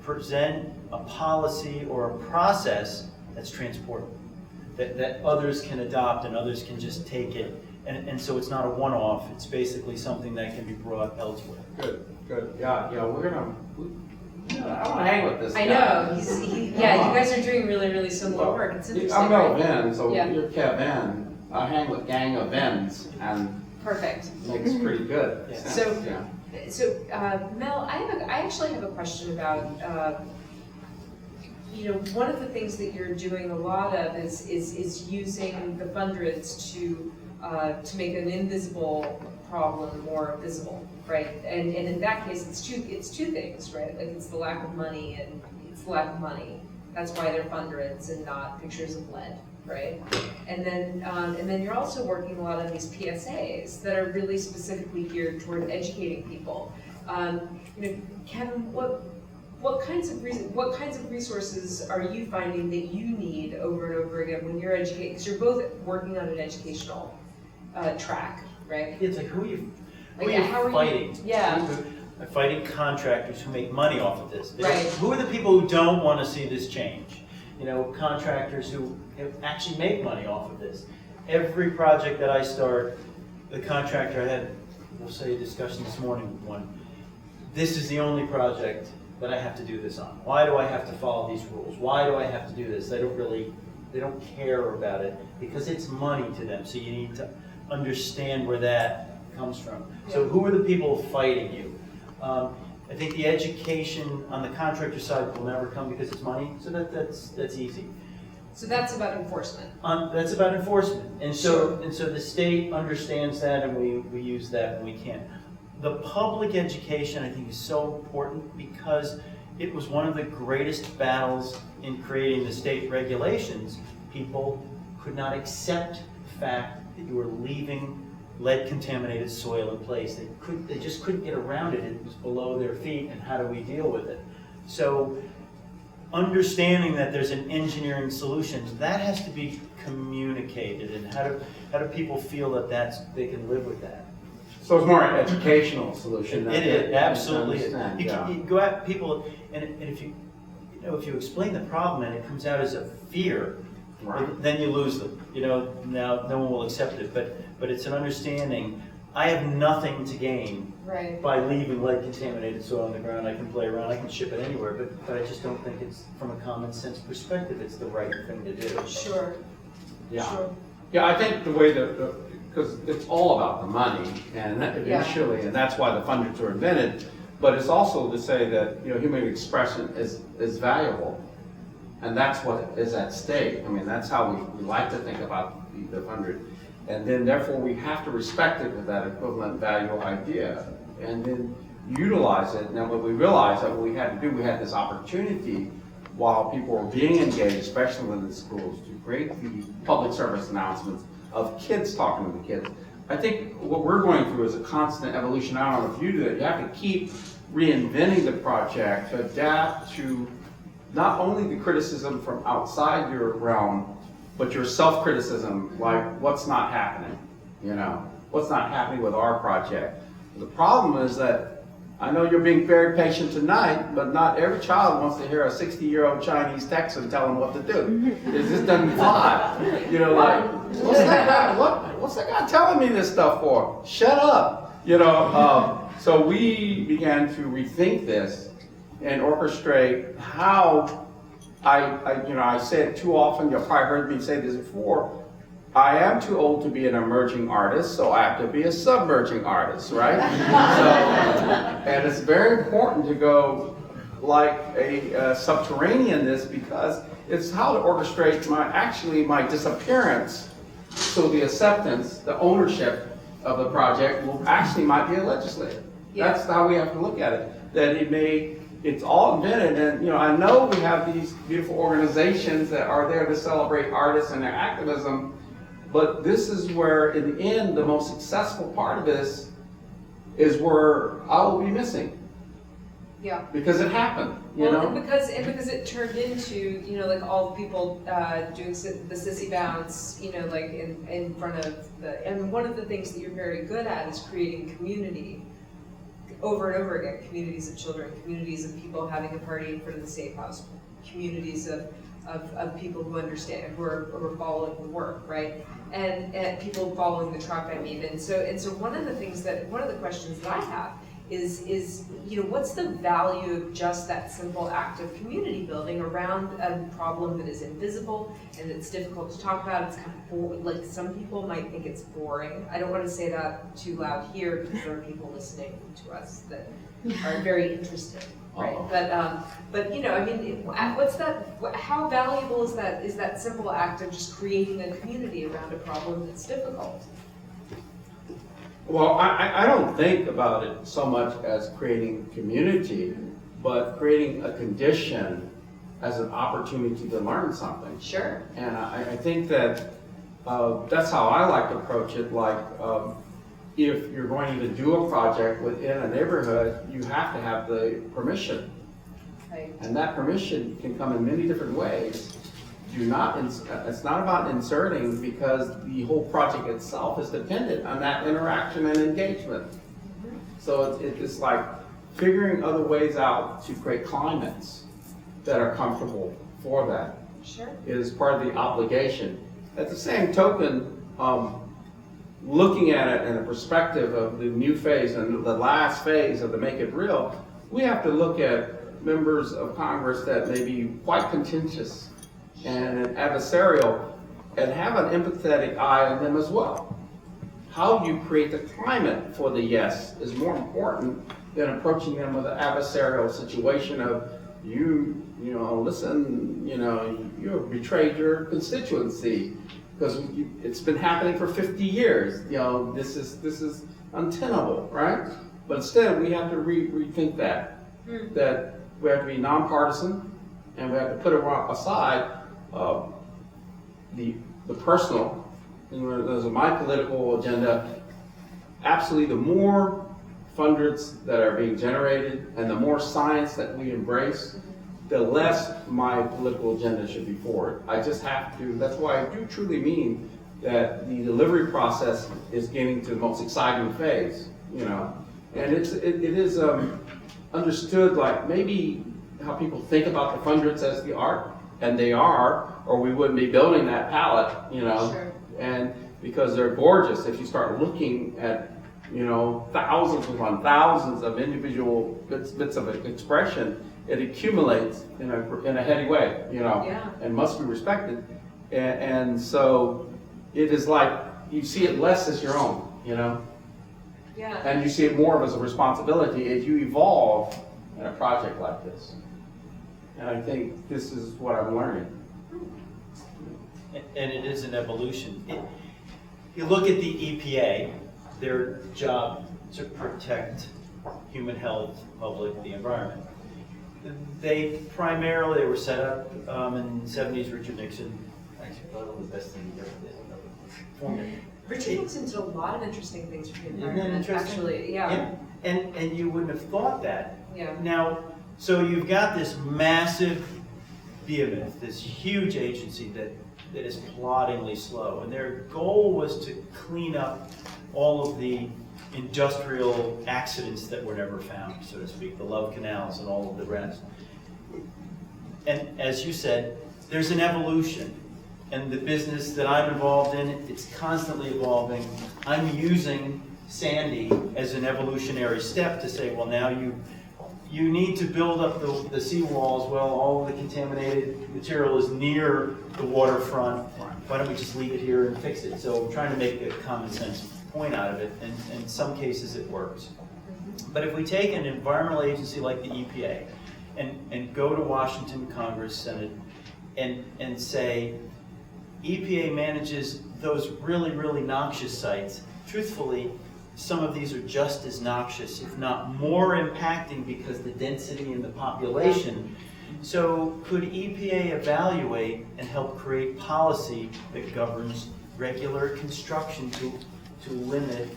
present a policy or a process that's transportable, that others can adopt and others can just take it. And so it's not a one-off, it's basically something that can be brought elsewhere. Good. Yeah, I want to hang with this guy. I know, you guys are doing really, really similar work. It's interesting. I'm Mel right? Vin, so you're Kevin. I hang with gang of Vins, and perfect. makes pretty good Yeah. sense. So Mel, I actually have a question about, one of the things that you're doing a lot of is using the funders to make an invisible problem more visible, right? And in that case, it's two things, right? Like it's the lack of money and it's the lack of money. That's why they're funders and not pictures of lead, right? And then you're also working a lot on these PSAs that are really specifically geared toward educating people. Kevin, what kinds of resources are you finding that you need over and over again when you're educating? Because you're both working on an educational track, right? It's like, who are you fighting? I'm fighting contractors who make money off of this. Right. Who are the people who don't want to see this change? Contractors who actually make money off of this. Every project that I start, the contractor, I had, we'll say, a discussion this morning with one. This is the only project that I have to do this on. Why do I have to follow these rules? Why do I have to do this? They don't care about it because it's money to them. So you need to understand where that comes from. So who are the people fighting you? I think the education on the contractor side will never come because it's money. So that's easy. So that's about enforcement. That's about enforcement, and so the state understands that, and we use that when we can. The public education, I think, is so important because it was one of the greatest battles in creating the state regulations. People could not accept the fact that you were leaving lead-contaminated soil in place. They just couldn't get around it. It was below their feet, and how do we deal with it? So understanding that there's an engineering solution, that has to be communicated, and how do people feel that they can live with that? So it's more an educational solution. It is, absolutely. Yeah. You go at people, and if you explain the problem and it comes out as a fear, Right. then you lose them. Now no one will accept it. But it's an understanding. I have nothing to gain Right. by leaving lead contaminated soil on the ground. I can play around, I can ship it anywhere, but I just don't think it's, from a common sense perspective, it's the right thing to do. Sure. Yeah. Sure. Yeah, I think the way because it's all about the money, and initially, and that's why the funders were invented. But it's also to say that human expression is valuable, and that's what is at stake. I mean, that's how we like to think about the funder, and then therefore we have to respect it with that equivalent value idea, and then utilize it. Now, what we realized that what we had to do, we had this opportunity while people were being engaged, especially within the schools, to create the public service announcements of kids talking to the kids. I think what we're going through is a constant evolution. I don't know if you do that. You have to keep reinventing the project to adapt to not only the criticism from outside your realm, but your self-criticism, like what's not happening, what's not happening with our project. The problem is that I know you're being very patient tonight, but not every child wants to hear a 60-year-old Chinese Texan tell them what to do. It just doesn't fly. Like, what's that guy telling me this stuff for? Shut up. So we began to rethink this and orchestrate how I say it too often. You've probably heard me say this before. I am too old to be an emerging artist, so I have to be a submerging artist, right? And it's very important to go like a subterranean-ness, because it's how to orchestrate my disappearance, so the acceptance, the ownership of the project might be a legislator. Yeah. That's how we have to look at it. That it's all invented, and I know we have these beautiful organizations that are there to celebrate artists and their activism. But this is where, in the end, the most successful part of this is where I will be missing. Yeah. Because it happened, And because it turned into, like all the people doing the sissy bounce, like in front of and one of the things that you're very good at is creating community over and over again. Communities of children, communities of people having a party in front of the Safe House, communities of people who understand, who are following the work, right? And people following the truck, and so one of the questions that I have is what's the value of just that simple act of community building around a problem that is invisible and it's difficult to talk about? It's kind of like some people might think it's boring. I don't want to say that too loud here because there are people listening to us that are very interested. Right, but what's that? How valuable is that simple act of just creating a community around a problem that's difficult? Well, I don't think about it so much as creating community, but creating a condition as an opportunity to learn something. Sure. And I think that that's how I like to approach it. Like, if you're going to do a project within a neighborhood, you have to have the permission. Right. And that permission can come in many different ways. It's not about inserting, because the whole project itself is dependent on that interaction and engagement. Mm-hmm. So it's like figuring other ways out to create climates that are comfortable for that. Sure. Is part of the obligation. At the same token, looking at it in the perspective of the new phase and the last phase of the Make It Real, we have to look at members of Congress that may be quite contentious and adversarial, and have an empathetic eye on them as well. How you create the climate for the yes is more important than approaching them with an adversarial situation of listen, you have betrayed your constituency, because it's been happening for 50 years. This is untenable, right? But instead, we have to rethink that. That we have to be nonpartisan, and we have to put aside the personal. There's my political agenda. Absolutely, the more funders that are being generated, and the more science that we embrace, the less my political agenda should be forward. I just have to, that's why I do truly mean that the delivery process is getting to the most exciting phase, you know. And it is understood, like maybe how people think about the hundreds as the art, and they are, or we wouldn't be building that palette, you know. Sure. And because they're gorgeous, if you start looking at, you know, thousands upon thousands of individual bits of expression, it accumulates in a heady way, you know, Yeah. and must be respected. And so it is like you see it less as your own, you know, Yeah. and you see it more as a responsibility as you evolve in a project like this. And I think this is what I'm learning. And it is an evolution. You look at the EPA, their job to protect human health, public, the environment. They primarily were set up in the 70s. Richard Nixon actually thought it was the best thing he ever did. Formed it. Richard Nixon did a lot of interesting things for the Isn't that environment, interesting? actually. Yeah. And you wouldn't have thought that. Yeah. Now, so you've got this massive behemoth, this huge agency that is ploddingly slow, and their goal was to clean up all of the industrial accidents that were never found, so to speak, the love canals and all of the rest. And as you said, there's an evolution. And the business that I'm involved in, it's constantly evolving. I'm using Sandy as an evolutionary step to say, well, now you need to build up the seawalls. Well, all of the contaminated material is near the waterfront. Why don't we just leave it here and fix it? So I'm trying to make a common sense point out of it, and in some cases it works. But if we take an environmental agency like the EPA and go to Washington, Congress, Senate, and say, EPA manages those really, really noxious sites. Truthfully, some of these are just as noxious, if not more impacting because the density in the population. So could EPA evaluate and help create policy that governs regular construction to limit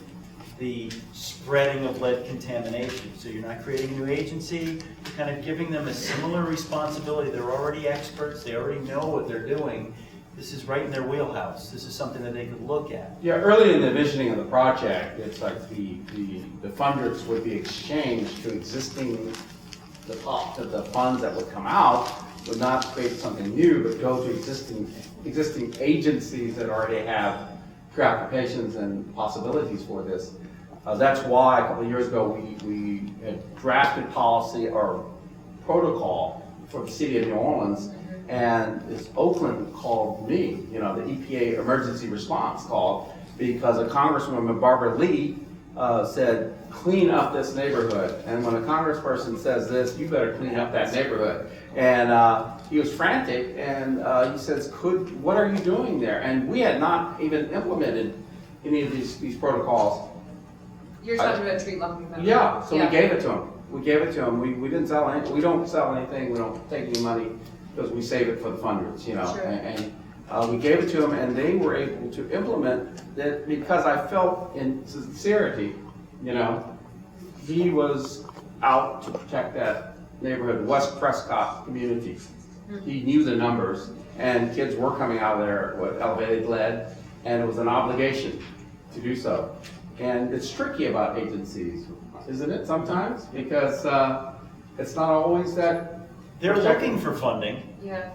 the spreading of lead contamination? So you're not creating a new agency, you're kind of giving them a similar responsibility. They're already experts, they already know what they're doing. This is right in their wheelhouse. This is something that they could look at. Yeah, early in the visioning of the project, it's like the funders would be exchanged to existing, the funds that would come out would not create something new, but go to existing agencies that already have preoccupations and possibilities for this. That's why a couple of years ago we had drafted policy or protocol for the city of New Orleans. And it's Oakland called me, you know, the EPA emergency response called, because a Congresswoman, Barbara Lee, said, clean up this neighborhood. And when a congressperson says this, you better clean up that neighborhood. And he was frantic, and he says, what are you doing there? And we had not even implemented any of these protocols. You're talking about tree lumping them. Yeah, so we gave it to him. We gave it to him. We didn't sell anything. We don't sell anything. We don't take any money, because we save it for the funders, you know. Sure. And we gave it to them, and they were able to implement that because I felt in sincerity, you know, he was out to protect that neighborhood, West Prescott community. He knew the numbers, and kids were coming out of there with elevated lead, and it was an obligation to do so. And it's tricky about agencies, isn't it, sometimes? Because it's not always that. They're looking for funding. Yeah.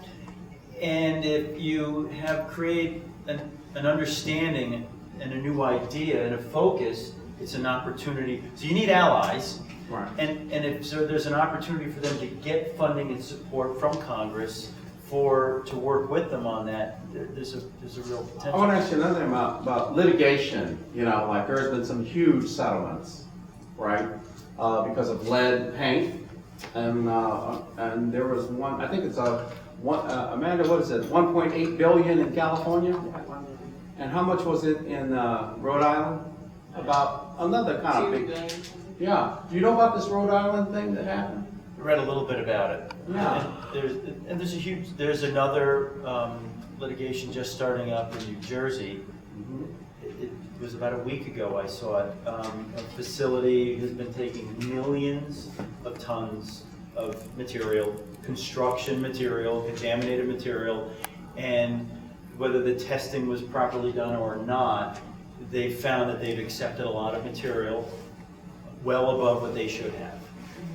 And if you have create an understanding and a new idea and a focus, it's an opportunity. So you need allies. Right. And if so, there's an opportunity for them to get funding and support from Congress to work with them on that. There's a real potential. I want to ask you another thing about litigation. You know, like there's been some huge settlements, right? Because of lead paint. And there was one, I think it's Amanda, what is it, 1.8 billion in California? And how much was it in Rhode Island? About another kind of big. Yeah. Do you know about this Rhode Island thing that happened? I read a little bit about it. Yeah. And there's another litigation just starting up in New Jersey. It was about a week ago I saw it. A facility has been taking millions of tons of material, construction material, contaminated material, and whether the testing was properly done or not, they found that they've accepted a lot of material well above what they should have.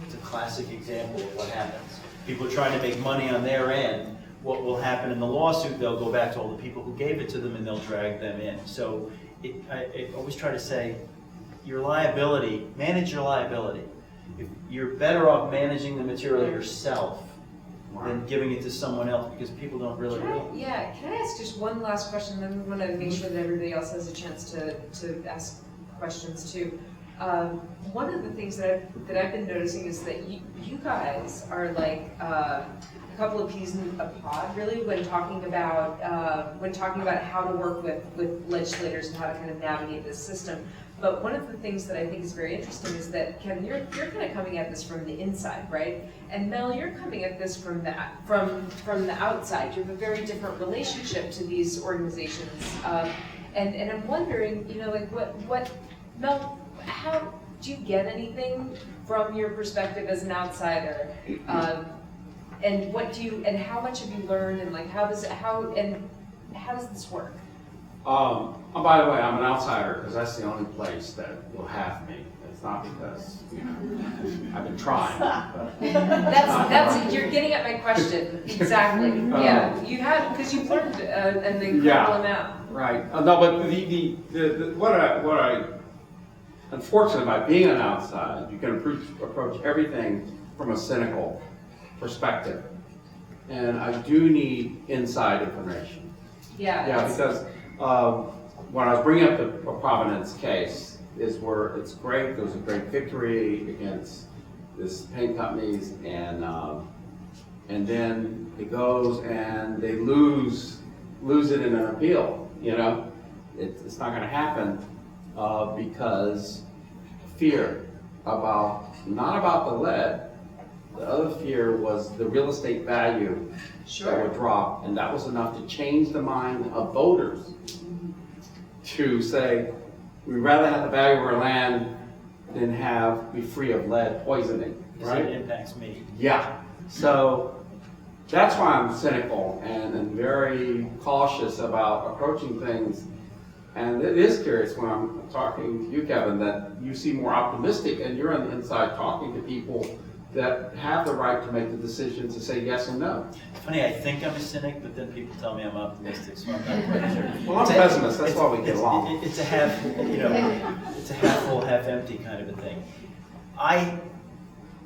It's a classic example of what happens. People are trying to make money on their end. What will happen in the lawsuit, they'll go back to all the people who gave it to them and they'll drag them in. So I always try to say, your liability, manage your liability. If you're better off managing the material yourself than giving it to someone else, because people don't really know. Yeah, can I ask just one last question, then we want to make sure that everybody else has a chance to ask questions too. One of the things that I've been noticing is that you guys are like a couple of peas in a pod, really, when talking about how to work with legislators and how to kind of navigate this system. But one of the things that I think is very interesting is that, Kevin, you're kind of coming at this from the inside, right? And Mel, you're coming at this from the outside. You have a very different relationship to these organizations, and I'm wondering, you know, like what Mel, how do you get anything from your perspective as an outsider? And what do you, and how much have you learned, and like how does this work? Oh, by the way, I'm an outsider because that's the only place that will have me. It's not because, you know, I've been trying. But That's you're getting at my question exactly. Yeah, you have, because you've learned an incredible amount. Right. No, but what I unfortunately, by being an outsider, you can approach everything from a cynical perspective, and I do need inside information. Yeah. Because when I was bringing up the Providence case, is where it's great. There was a great victory against this paint companies, and then it goes and they lose it in an appeal. You know, it's not going to happen because fear not about the lead. The other fear was the real estate value that would drop, and that was enough to change the mind of voters to say, we'd rather have the value of our land than be free of lead poisoning, right? It impacts me. Yeah. So that's why I'm cynical and very cautious about approaching things. And it is curious when I'm talking to you, Kevin, that you seem more optimistic, and you're on the inside talking to people that have the right to make the decision to say yes and no. It's funny, I think I'm a cynic, but then people tell me I'm optimistic, so I'm not quite sure. Well, I'm a pessimist, that's why we get along. It's a half, it's a half full, half empty kind of a thing.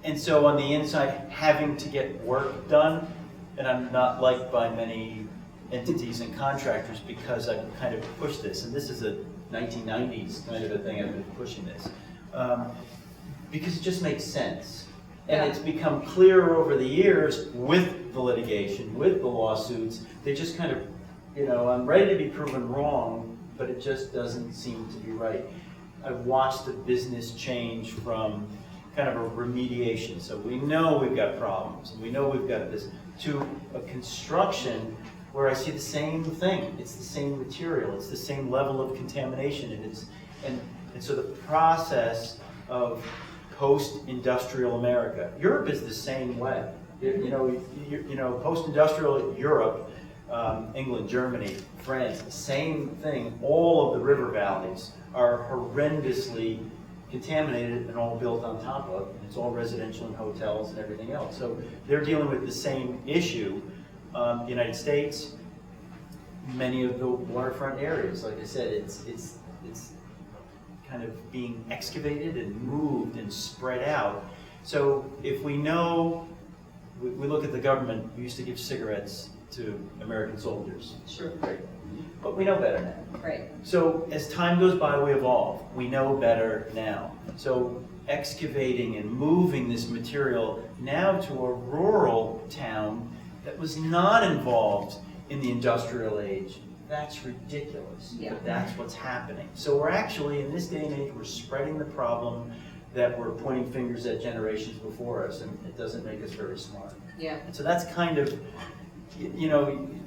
And so on the inside, having to get work done, and I'm not liked by many entities and contractors because I've kind of pushed this, and this is a 1990s kind of a thing, I've been pushing this, because it just makes sense. And it's become clearer over the years with the litigation, with the lawsuits. They just kind of, I'm ready to be proven wrong, but it just doesn't seem to be right. I've watched the business change from kind of a remediation. So we know we've got problems, and we know we've got this, to a construction where I see the same thing. It's the same material. It's the same level of contamination. And so the process of post-industrial America. Europe is the same way. Post-industrial Europe, England, Germany, France, same thing. All of the river valleys are horrendously contaminated and all built on top of, and it's all residential and hotels and everything else. So they're dealing with the same issue. The United States, many of the waterfront areas, like I said, it's kind of being excavated and moved and spread out. So if we know, we look at the government, we used to give cigarettes to American soldiers. Sure. Right. But we know better now. Right. So as time goes by, we evolve. We know better now. So excavating and moving this material now to a rural town that was not involved in the industrial age, that's ridiculous. Yeah. But that's what's happening. So we're actually, in this day and age, we're spreading the problem that we're pointing fingers at generations before us, and it doesn't make us very smart. Yeah. And so that's kind of, you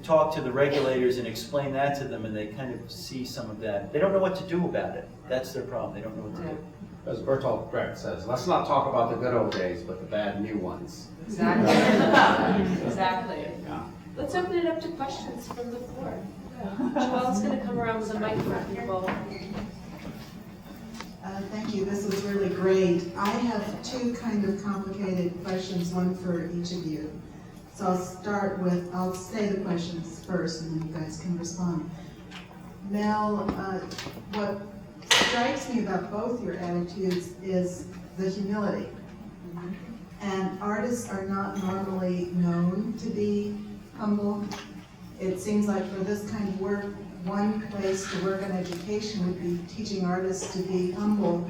talk to the regulators and explain that to them, and they kind of see some of that. They don't know what to do about it. That's their problem. They don't know what to do. as Bertolt Brecht says, let's not talk about the good old days, but the bad new ones. Exactly. Exactly. Yeah. Let's open it up to questions from the floor. Joelle's going to come around with a mic for people. Thank you. This was really great. I have two kind of complicated questions, one for each of you. So I'll say the questions first and then you guys can respond. Mel, what strikes me about both your attitudes is the humility. And artists are not normally known to be humble. It seems like for this kind of work, one place to work on education would be teaching artists to be humble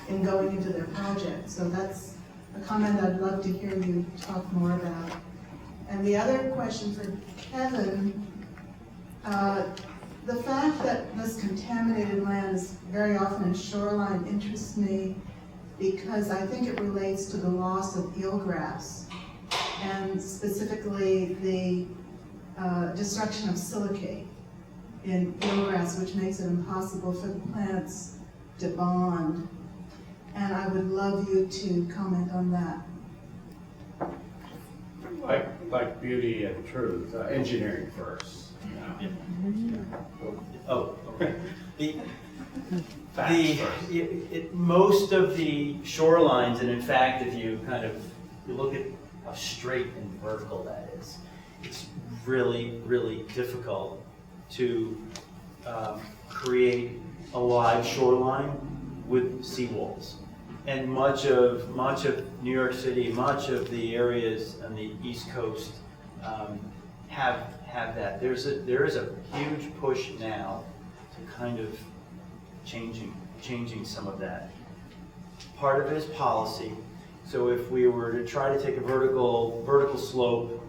in going into their projects. So that's a comment I'd love to hear you talk more about. And the other question for Kevin, the fact that this contaminated land is very often in shoreline interests me because I think it relates to the loss of eelgrass and specifically the destruction of silicate in eelgrass, which makes it impossible for the plants to bond. And I would love you to comment on that. Like beauty and truth, engineering first. Yeah. Oh, okay. Most of the shorelines, and in fact, if you you look at how straight and vertical that is, it's really, really difficult to create a live shoreline with seawalls. And much of New York City, much of the areas on the East Coast have that. There is a huge push now to kind of changing some of that. Part of it is policy. So if we were to try to take a vertical slope,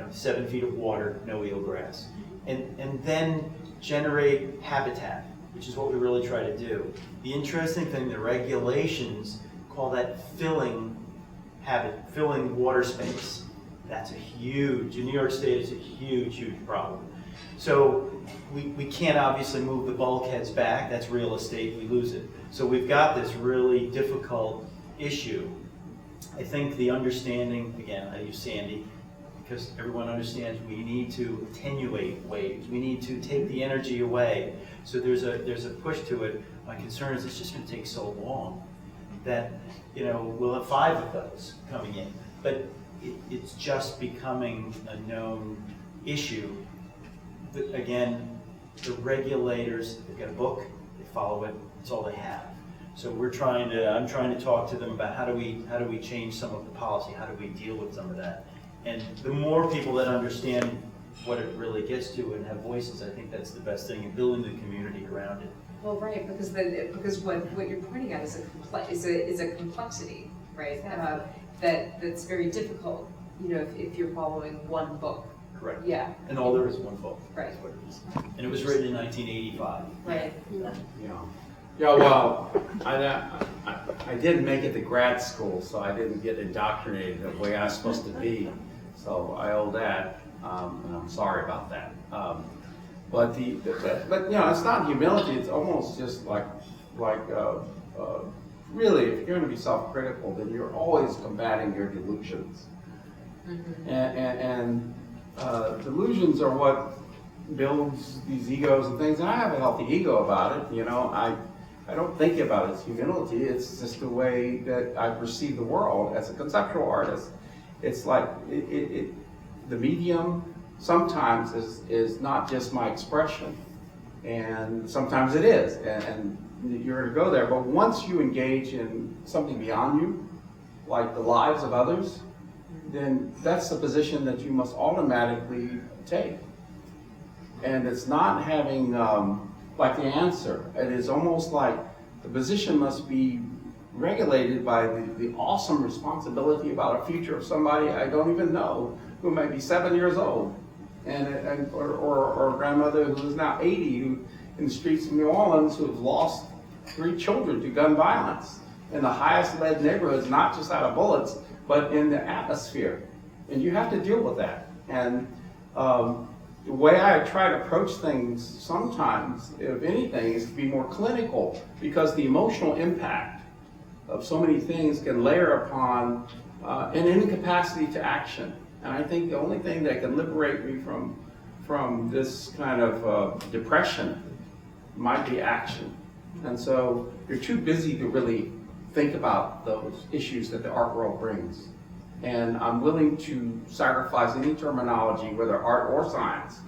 7 feet of water, no eelgrass, and then generate habitat, which is what we really try to do. The interesting thing, the regulations call that filling water space. That's in New York State, it's a huge problem. So we can't obviously move the bulkheads back, that's real estate, we lose it. So we've got this really difficult issue. I think the understanding, again, I use Sandy, because everyone understands we need to attenuate waves. We need to take the energy away. So there's a push to it. My concern is it's just going to take so long that we'll have 5 of those coming in. But it's just becoming a known issue. But again, the regulators, they've got a book, they follow it, it's all they have. So I'm trying to talk to them about how do we change some of the policy, how do we deal with some of that. And the more people that understand what it really gets to and have voices, I think that's the best thing in building the community around it. Well, right, because what you're pointing at is a complexity, right? That's very difficult, if you're following one book. Correct. Yeah. And all there is one book. Right. That's what it is. And it was written in 1985. Right. Yeah, well, I didn't make it to grad school, so I didn't get indoctrinated the way I was supposed to be. So I owe that, and I'm sorry about that. But it's not humility. It's almost just like really, if you're going to be self-critical, then you're always combating your delusions. Mm-hmm. And delusions are what builds these egos and things. And I have a healthy ego about it. I don't think about it as humility. It's just the way that I perceive the world as a conceptual artist. It's like the medium sometimes is not just my expression, and sometimes it is, and you're going to go there. But once you engage in something beyond you, like the lives of others, then that's the position that you must automatically take. And it's not having like the answer. It is almost like the position must be regulated by the awesome responsibility about a future of somebody I don't even know, who may be 7 years old, or a grandmother who is now 80, who in the streets of New Orleans, who have lost 3 children to gun violence in the highest lead neighborhoods, not just out of bullets, but in the atmosphere. And you have to deal with that. And the way I try to approach things sometimes, if anything, is to be more clinical, because the emotional impact of so many things can layer upon an incapacity to action. And I think the only thing that can liberate me from this kind of depression might be action. And so you're too busy to really think about those issues that the art world brings. And I'm willing to sacrifice any terminology, whether art or science,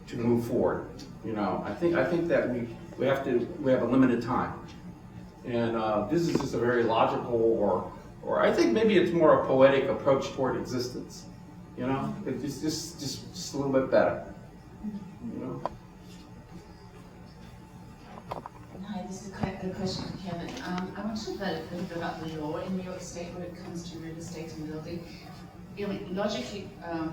to move forward. You know, I think that we have a limited time. And this is just a very logical, or I think maybe it's more a poetic approach toward existence. You know, it's just a little bit better. You know. Hi, this is a question for Kevin. I want to talk a little bit about the law in New York State when it comes to real estate and building. You know, it logically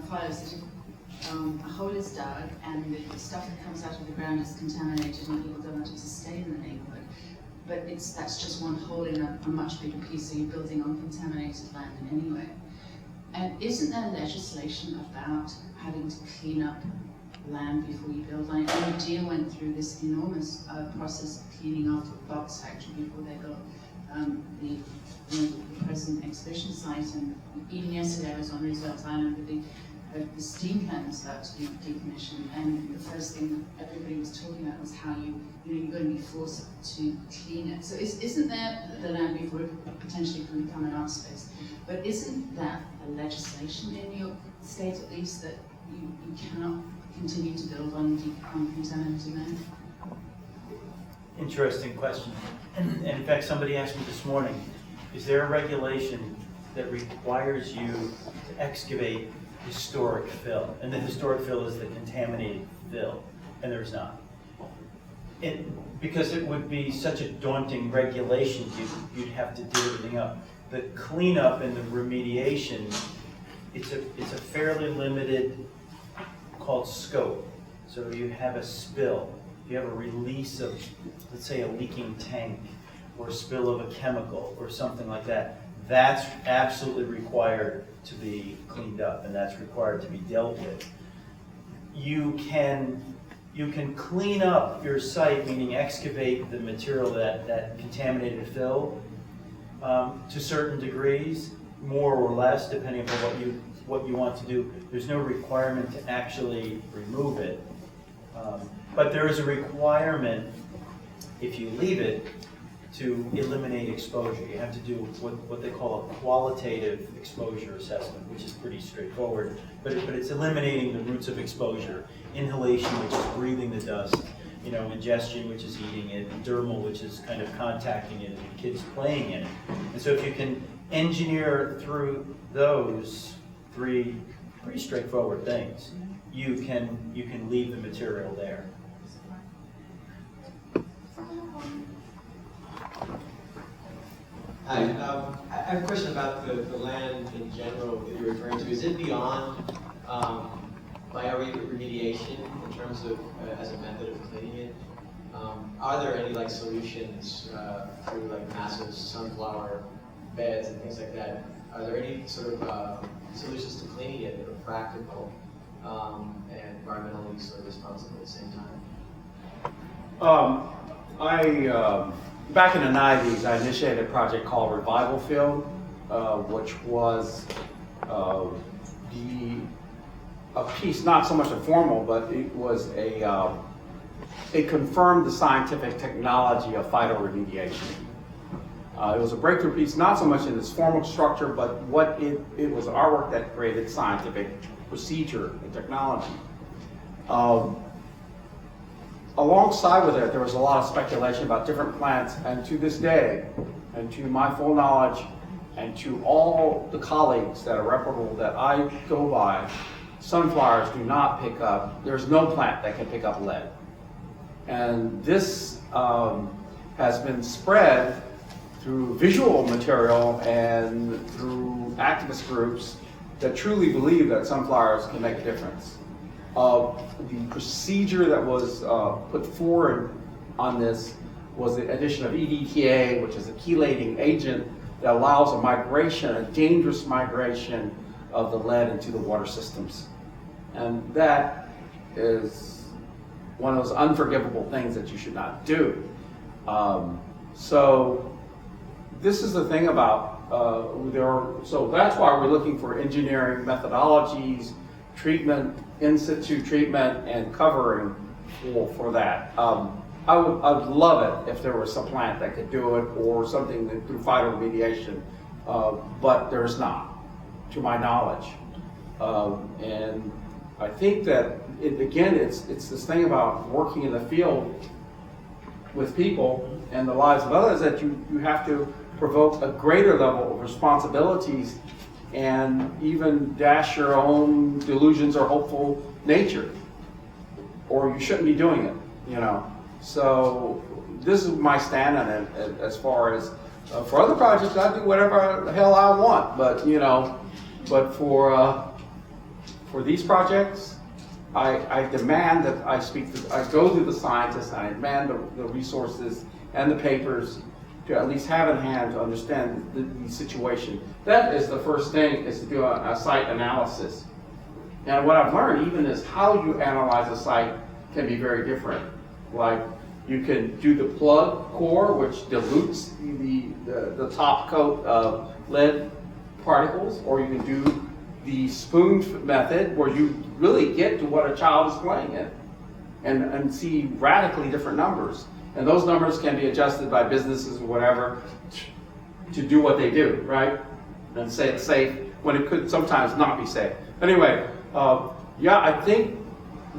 follows that if a hole is dug and the stuff that comes out of the ground is contaminated and people don't want it to stay in the neighborhood. But that's just one hole in a much bigger piece, so you're building on contaminated land anyway. And isn't there legislation about having to clean up land before you build on it? And Deer went through this enormous process of cleaning off the box factory before they built the present exhibition site. And even yesterday I was on Roosevelt Island with the steam plant was about to be decommissioned, and the first thing that everybody was talking about was how you're going to be forced to clean it. So isn't there the land before it potentially can become an art space? But isn't that a legislation in New York State at least that you cannot continue to build on contaminated land? Interesting question. And in fact, somebody asked me this morning, is there a regulation that requires you to excavate historic fill? And the historic fill is the contaminated fill, and there's not. Because it would be such a daunting regulation, you'd have to dig everything up. The cleanup and the remediation, it's a fairly limited, called scope. So you have a spill, you have a release of, let's say, a leaking tank, or a spill of a chemical, or something like that. That's absolutely required to be cleaned up, and that's required to be dealt with. You can clean up your site, meaning excavate the material, that contaminated fill, to certain degrees, more or less, depending on what you want to do. There's no requirement to actually remove it, but there is a requirement, if you leave it, to eliminate exposure. You have to do what they call a qualitative exposure assessment, which is pretty straightforward, but it's eliminating the roots of exposure. Inhalation, which is breathing the dust, ingestion, which is eating it, and dermal, which is kind of contacting it, and kids playing in it. And so if you can engineer through those three pretty straightforward things, you can leave the material there. Hi, I have a question about the land in general that you're referring to. Is it beyond bioremediation in terms of as a method of cleaning it? Are there any solutions through massive sunflower beds and things like that? Are there any sort of solutions to cleaning it that are practical and environmentally sort of responsible at the same time? Back in the 90s, I initiated a project called Revival Field, which was a piece, not so much a formal, but it was it confirmed the scientific technology of phytoremediation. It was a breakthrough piece, not so much in its formal structure, but what it was our work that created scientific procedure and technology. Alongside with it, there was a lot of speculation about different plants, and to this day, and to my full knowledge, and to all the colleagues that are reputable that I go by, sunflowers do not pick up, there's no plant that can pick up lead. And this has been spread through visual material and through activist groups that truly believe that sunflowers can make a difference. The procedure that was put forward on this was the addition of EDTA, which is a chelating agent that allows a migration, a dangerous migration of the lead into the water systems. And that is one of those unforgivable things that you should not do. So this is the thing about so that's why we're looking for engineering methodologies, treatment, in situ treatment, and covering for that. I'd love it if there was a plant that could do it or something through phytoremediation, but there's not, to my knowledge. And I think that, it's this thing about working in the field with people and the lives of others, that you have to provoke a greater level of responsibilities and even dash your own delusions or hopeful nature, or you shouldn't be doing it, you know. So this is my stand on it. As far as for other projects, I do whatever the hell I want, but you know, but for these projects, I demand that I go to the scientists, and I demand the resources and the papers to at least have in hand to understand the situation. That is the first thing, is to do a site analysis. And what I've learned even is how you analyze a site can be very different. Like, you can do the plug core, which dilutes the top coat of lead particles, or you can do the spoon method, where you really get to what a child is playing in and see radically different numbers. And those numbers can be adjusted by businesses or whatever to do what they do, right? And say it's safe when it could sometimes not be safe. Anyway, yeah, I think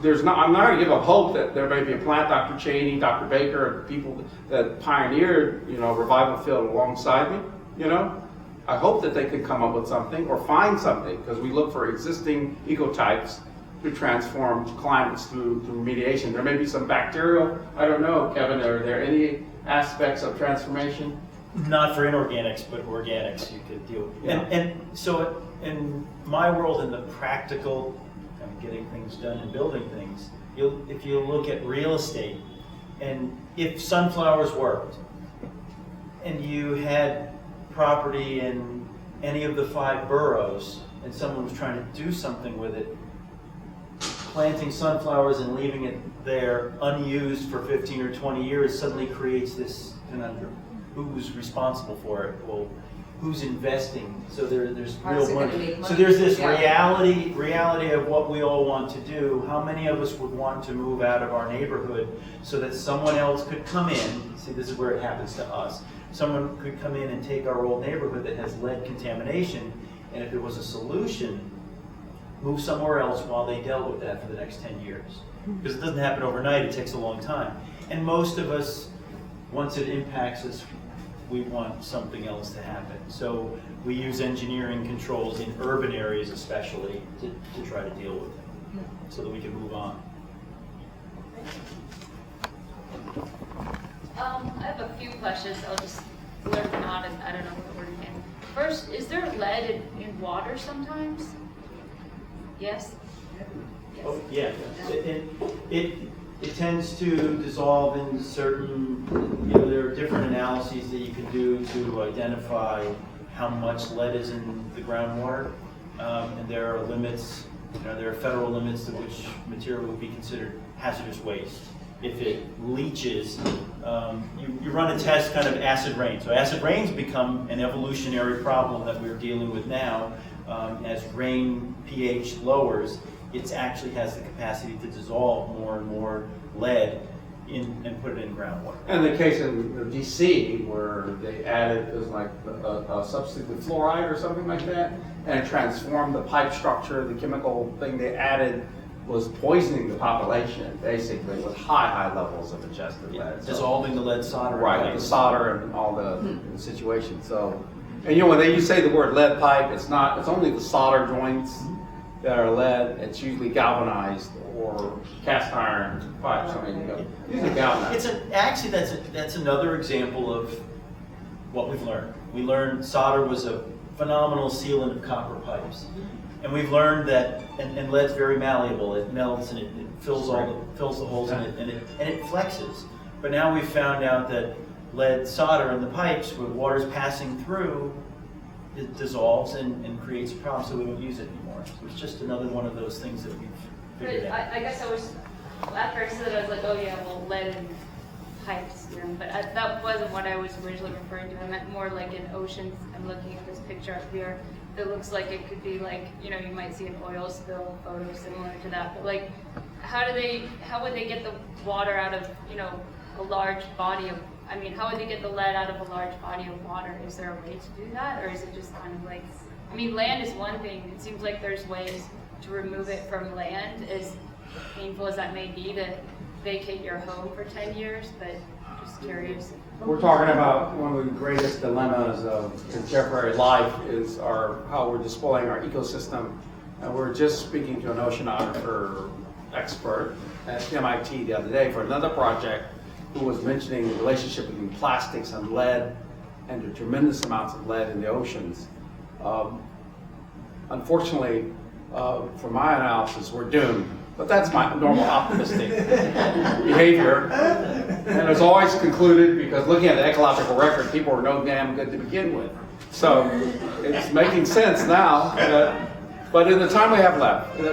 I'm not going to give up hope that there may be a plant, Dr. Cheney, Dr. Baker, people that pioneered, you know, revival field alongside me, you know. I hope that they could come up with something or find something, because we look for existing ecotypes to transform climates through remediation. There may be some bacterial, I don't know, Kevin, are there any aspects of transformation? Not for inorganics, but organics you could deal with. Yeah. And so in my world, in the practical, kind of getting things done and building things, if you look at real estate, and if sunflowers worked, and you had property in any of the 5 boroughs, and someone was trying to do something with it, planting sunflowers and leaving it there unused for 15 or 20 years suddenly creates this conundrum. Who's responsible for it? Well, who's investing? So there's How's real it gonna money. make So there's this Yeah. reality of what we all want to do. How many of us would want to move out of our neighborhood so that someone else could come in? See, this is where it happens to us. Someone could come in and take our old neighborhood that has lead contamination, and if there was a solution, move somewhere else while they dealt with that for the next 10 years. Because it doesn't happen overnight, it takes a long time. And most of us, once it impacts us, we want something else to happen. So we use engineering controls in urban areas especially to try to deal with it, so that we can move on. I have a few questions. I'll just blurt them out, and I don't know what the word is. First, is there lead in water sometimes? Yes? Oh, yeah. It tends to dissolve in certain, there are different analyses that you can do to identify how much lead is in the groundwater. And there are limits, there are federal limits to which material would be considered hazardous waste. If it leaches, you run a test kind of acid rain. So acid rains become an evolutionary problem that we're dealing with now. As rain pH lowers, it actually has the capacity to dissolve more and more lead and put it in groundwater. And the case in DC, where they added, it was like a substitute with fluoride or something like that, and it transformed the pipe structure. The chemical thing they added was poisoning the population, basically, with high levels of ingested lead. Dissolving the lead solder. Right, the solder and all the situation. So, and when you say the word lead pipe, it's only the solder joints that are lead. It's usually galvanized or cast iron pipes. Usually galvanized. Actually, that's another example of what we've learned. We learned solder was a phenomenal sealant of copper pipes. And we've learned that, and lead's very malleable. It melts and it fills the holes in it, and it flexes. But now we've found out that lead solder in the pipes, where water's passing through, it dissolves and creates a problem, so we don't use it anymore. So it's just another one of those things that we've figure it out. I guess I was, at first I was like, oh yeah, well, lead and pipes, you know, but that wasn't what I was originally referring to. I meant more like in oceans. I'm looking at this picture up here that looks like it could be like, you know, you might see an oil spill photo similar to that, but like, how would they get the water out of, you know, a large body of, I mean, how would they get the lead out of a large body of water? Is there a way to do that, or is it just kind of like, I mean, land is one thing. It seems like there's ways to remove it from land, as painful as that may be, to vacate your home for 10 years, but just curious. We're talking about one of the greatest dilemmas of contemporary life is how we're displaying our ecosystem. And we're just speaking to an oceanographer expert at MIT the other day for another project who was mentioning the relationship between plastics and lead and the tremendous amounts of lead in the oceans. Unfortunately, for my analysis, we're doomed. But that's my normal optimistic behavior. And it's always concluded, because looking at the ecological record, people are no damn good to begin with. So it's making sense now. But in the time we have left, and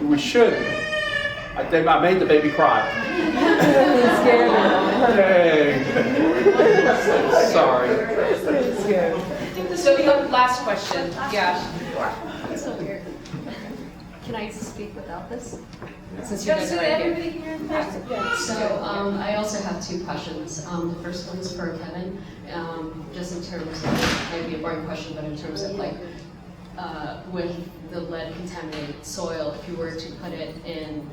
we should. I think I made the baby cry. Hey. Sorry. So the last question, yeah. It's so weird. Can I speak without this? Since you Yeah, guys so are right here. everybody here? So I also have two questions. The first one is for Kevin, just in terms of, maybe a boring question, but in terms of like, with the lead contaminated soil, if you were to put it in,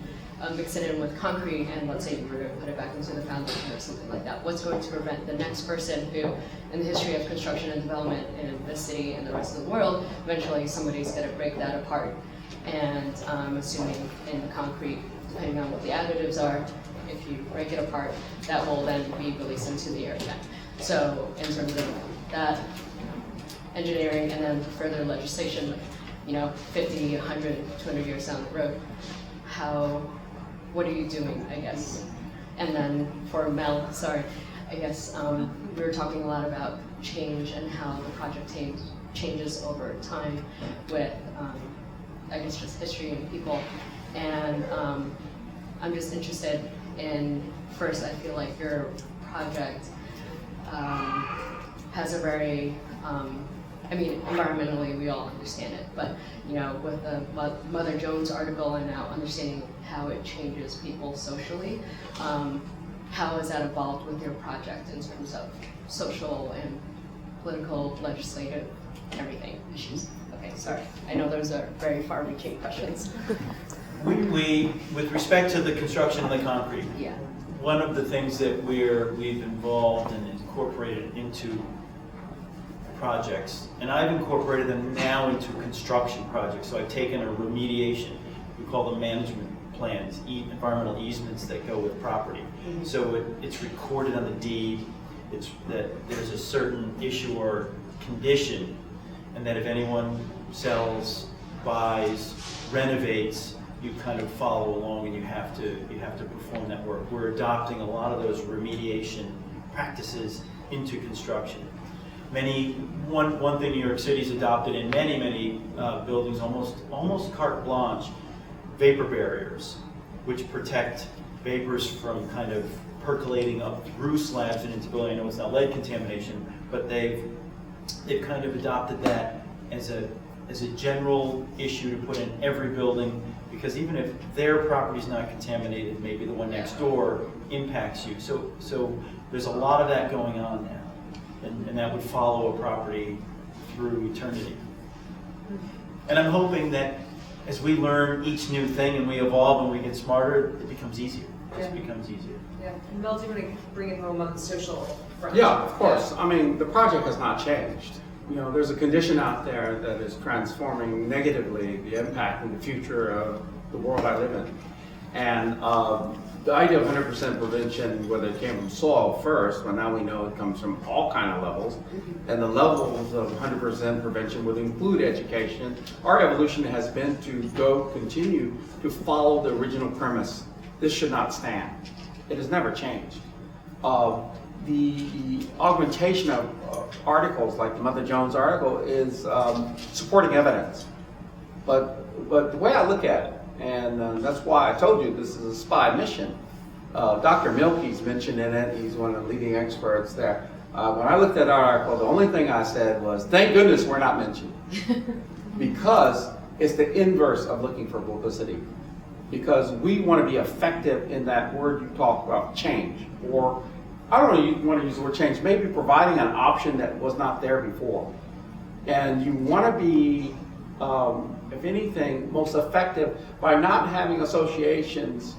mix it in with concrete, and let's say you were to put it back into the foundation or something like that, what's going to prevent the next person who, in the history of construction and development in this city and the rest of the world, eventually somebody's going to break that apart? And I'm assuming in the concrete, depending on what the additives are, if you break it apart, that will then be released into the air again. So in terms of that engineering and then further legislation, you know, 50, 100, 200 years down the road, what are you doing, I guess? And then for Mel, sorry, I guess we were talking a lot about change and how the project changes over time with, I guess, just history and people. And I'm just interested in, first, I feel like your project has a very, I mean, environmentally, we all understand it, but, you know, with the Mother Jones article and now understanding how it changes people socially, how has that evolved with your project in terms of social and political, legislative, everything issues? Okay, sorry. I know those are very far-reaching questions. We, with respect to the construction of the concrete, Yeah. one of the things that we've involved and incorporated into projects, and I've incorporated them now into construction projects. So I've taken a remediation, we call them management plans, environmental easements that go with property. Mm-hmm. So it's recorded on the deed, it's that there's a certain issue or condition, and that if anyone sells, buys, renovates, you kind of follow along and you have to perform that work. We're adopting a lot of those remediation practices into construction. One thing New York City's adopted in many buildings, almost carte blanche, vapor barriers, which protect vapors from kind of percolating up through slabs and into building. I know it's not lead contamination, but they've kind of adopted that as a general issue to put in every building, because even if their property's not contaminated, maybe the one next door impacts you. So there's a lot of that going on now. And that would follow a property through eternity. And I'm hoping that as we learn each new thing and we evolve and we get smarter, it becomes easier. It just becomes easier. Yeah, and Mel, do you want to bring it home on the social front? Yeah, of course. I mean, the project has not changed. You know, there's a condition out there that is transforming negatively the impact and the future of the world I live in. And the idea of 100% prevention, whether it came from soil first, but now we know it comes from all kind of levels, and the levels of 100% prevention would include education. Our evolution has been to continue to follow the original premise. This should not stand. It has never changed. The augmentation of articles like the Mother Jones article is supporting evidence. But but the way I look at it, and that's why I told you this is a spy mission. Dr. Milkey's mentioned in it. He's one of the leading experts there. When I looked at our article, the only thing I said was, thank goodness we're not mentioned. Because it's the inverse of looking for publicity. Because we want to be effective in that word you talk about, change. Or, I don't know, you want to use the word change, maybe providing an option that was not there before. And you want to be, if anything, most effective by not having associations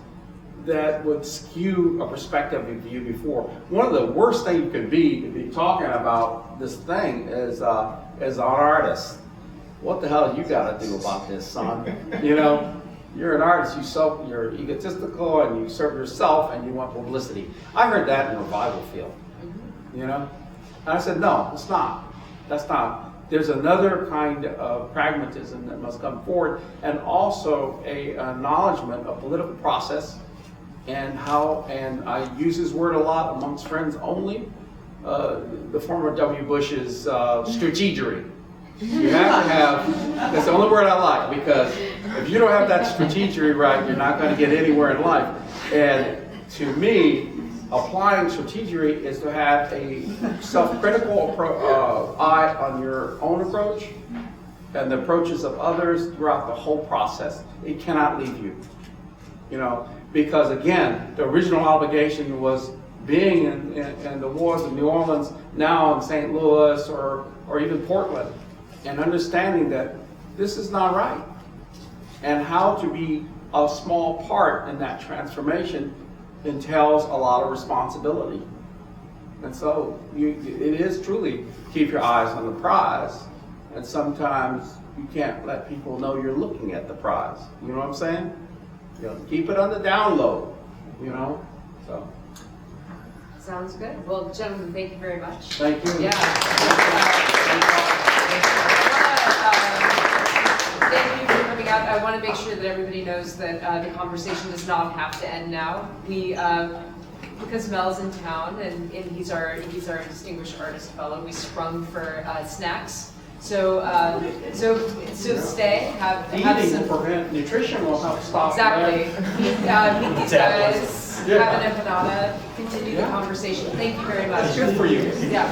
that would skew a perspective of you before. One of the worst things you could be talking about this thing is as an artist. What the hell you got to do about this, son? You know, you're an artist. You're egotistical and you serve yourself and you want publicity. I heard that in the revival field. You know, and I said, no, it's not. That's not. There's another kind of pragmatism that must come forward, and also a acknowledgement of political process. And and I use his word a lot amongst friends only, the former W. Bush's strategery. You have to have, that's the only word I like, because if you don't have that strategery right, you're not going to get anywhere in life. And to me, applying strategery is to have a self-critical eye on your own approach and the approaches of others throughout the whole process. It cannot leave you, you know. Because again, the original obligation was being in the wars of New Orleans, now in St. Louis or even Portland, and understanding that this is not right. And how to be a small part in that transformation entails a lot of responsibility. And so it is truly keep your eyes on the prize, and sometimes you can't let people know you're looking at the prize. You know what I'm saying? You know, keep it on the down low, you know, so. Sounds good. Well, gentlemen, thank you very much. Thank you. Yeah. Thank you for coming out. I want to make sure that everybody knows that the conversation does not have to end now. Because Mel's in town and he's our distinguished artist fellow, we sprung for snacks. So stay, have Eating some. will prevent nutrition will help stop. Exactly. Meet these guys, have an empanada, continue the conversation. Thank you very much. That's good for you. Yeah.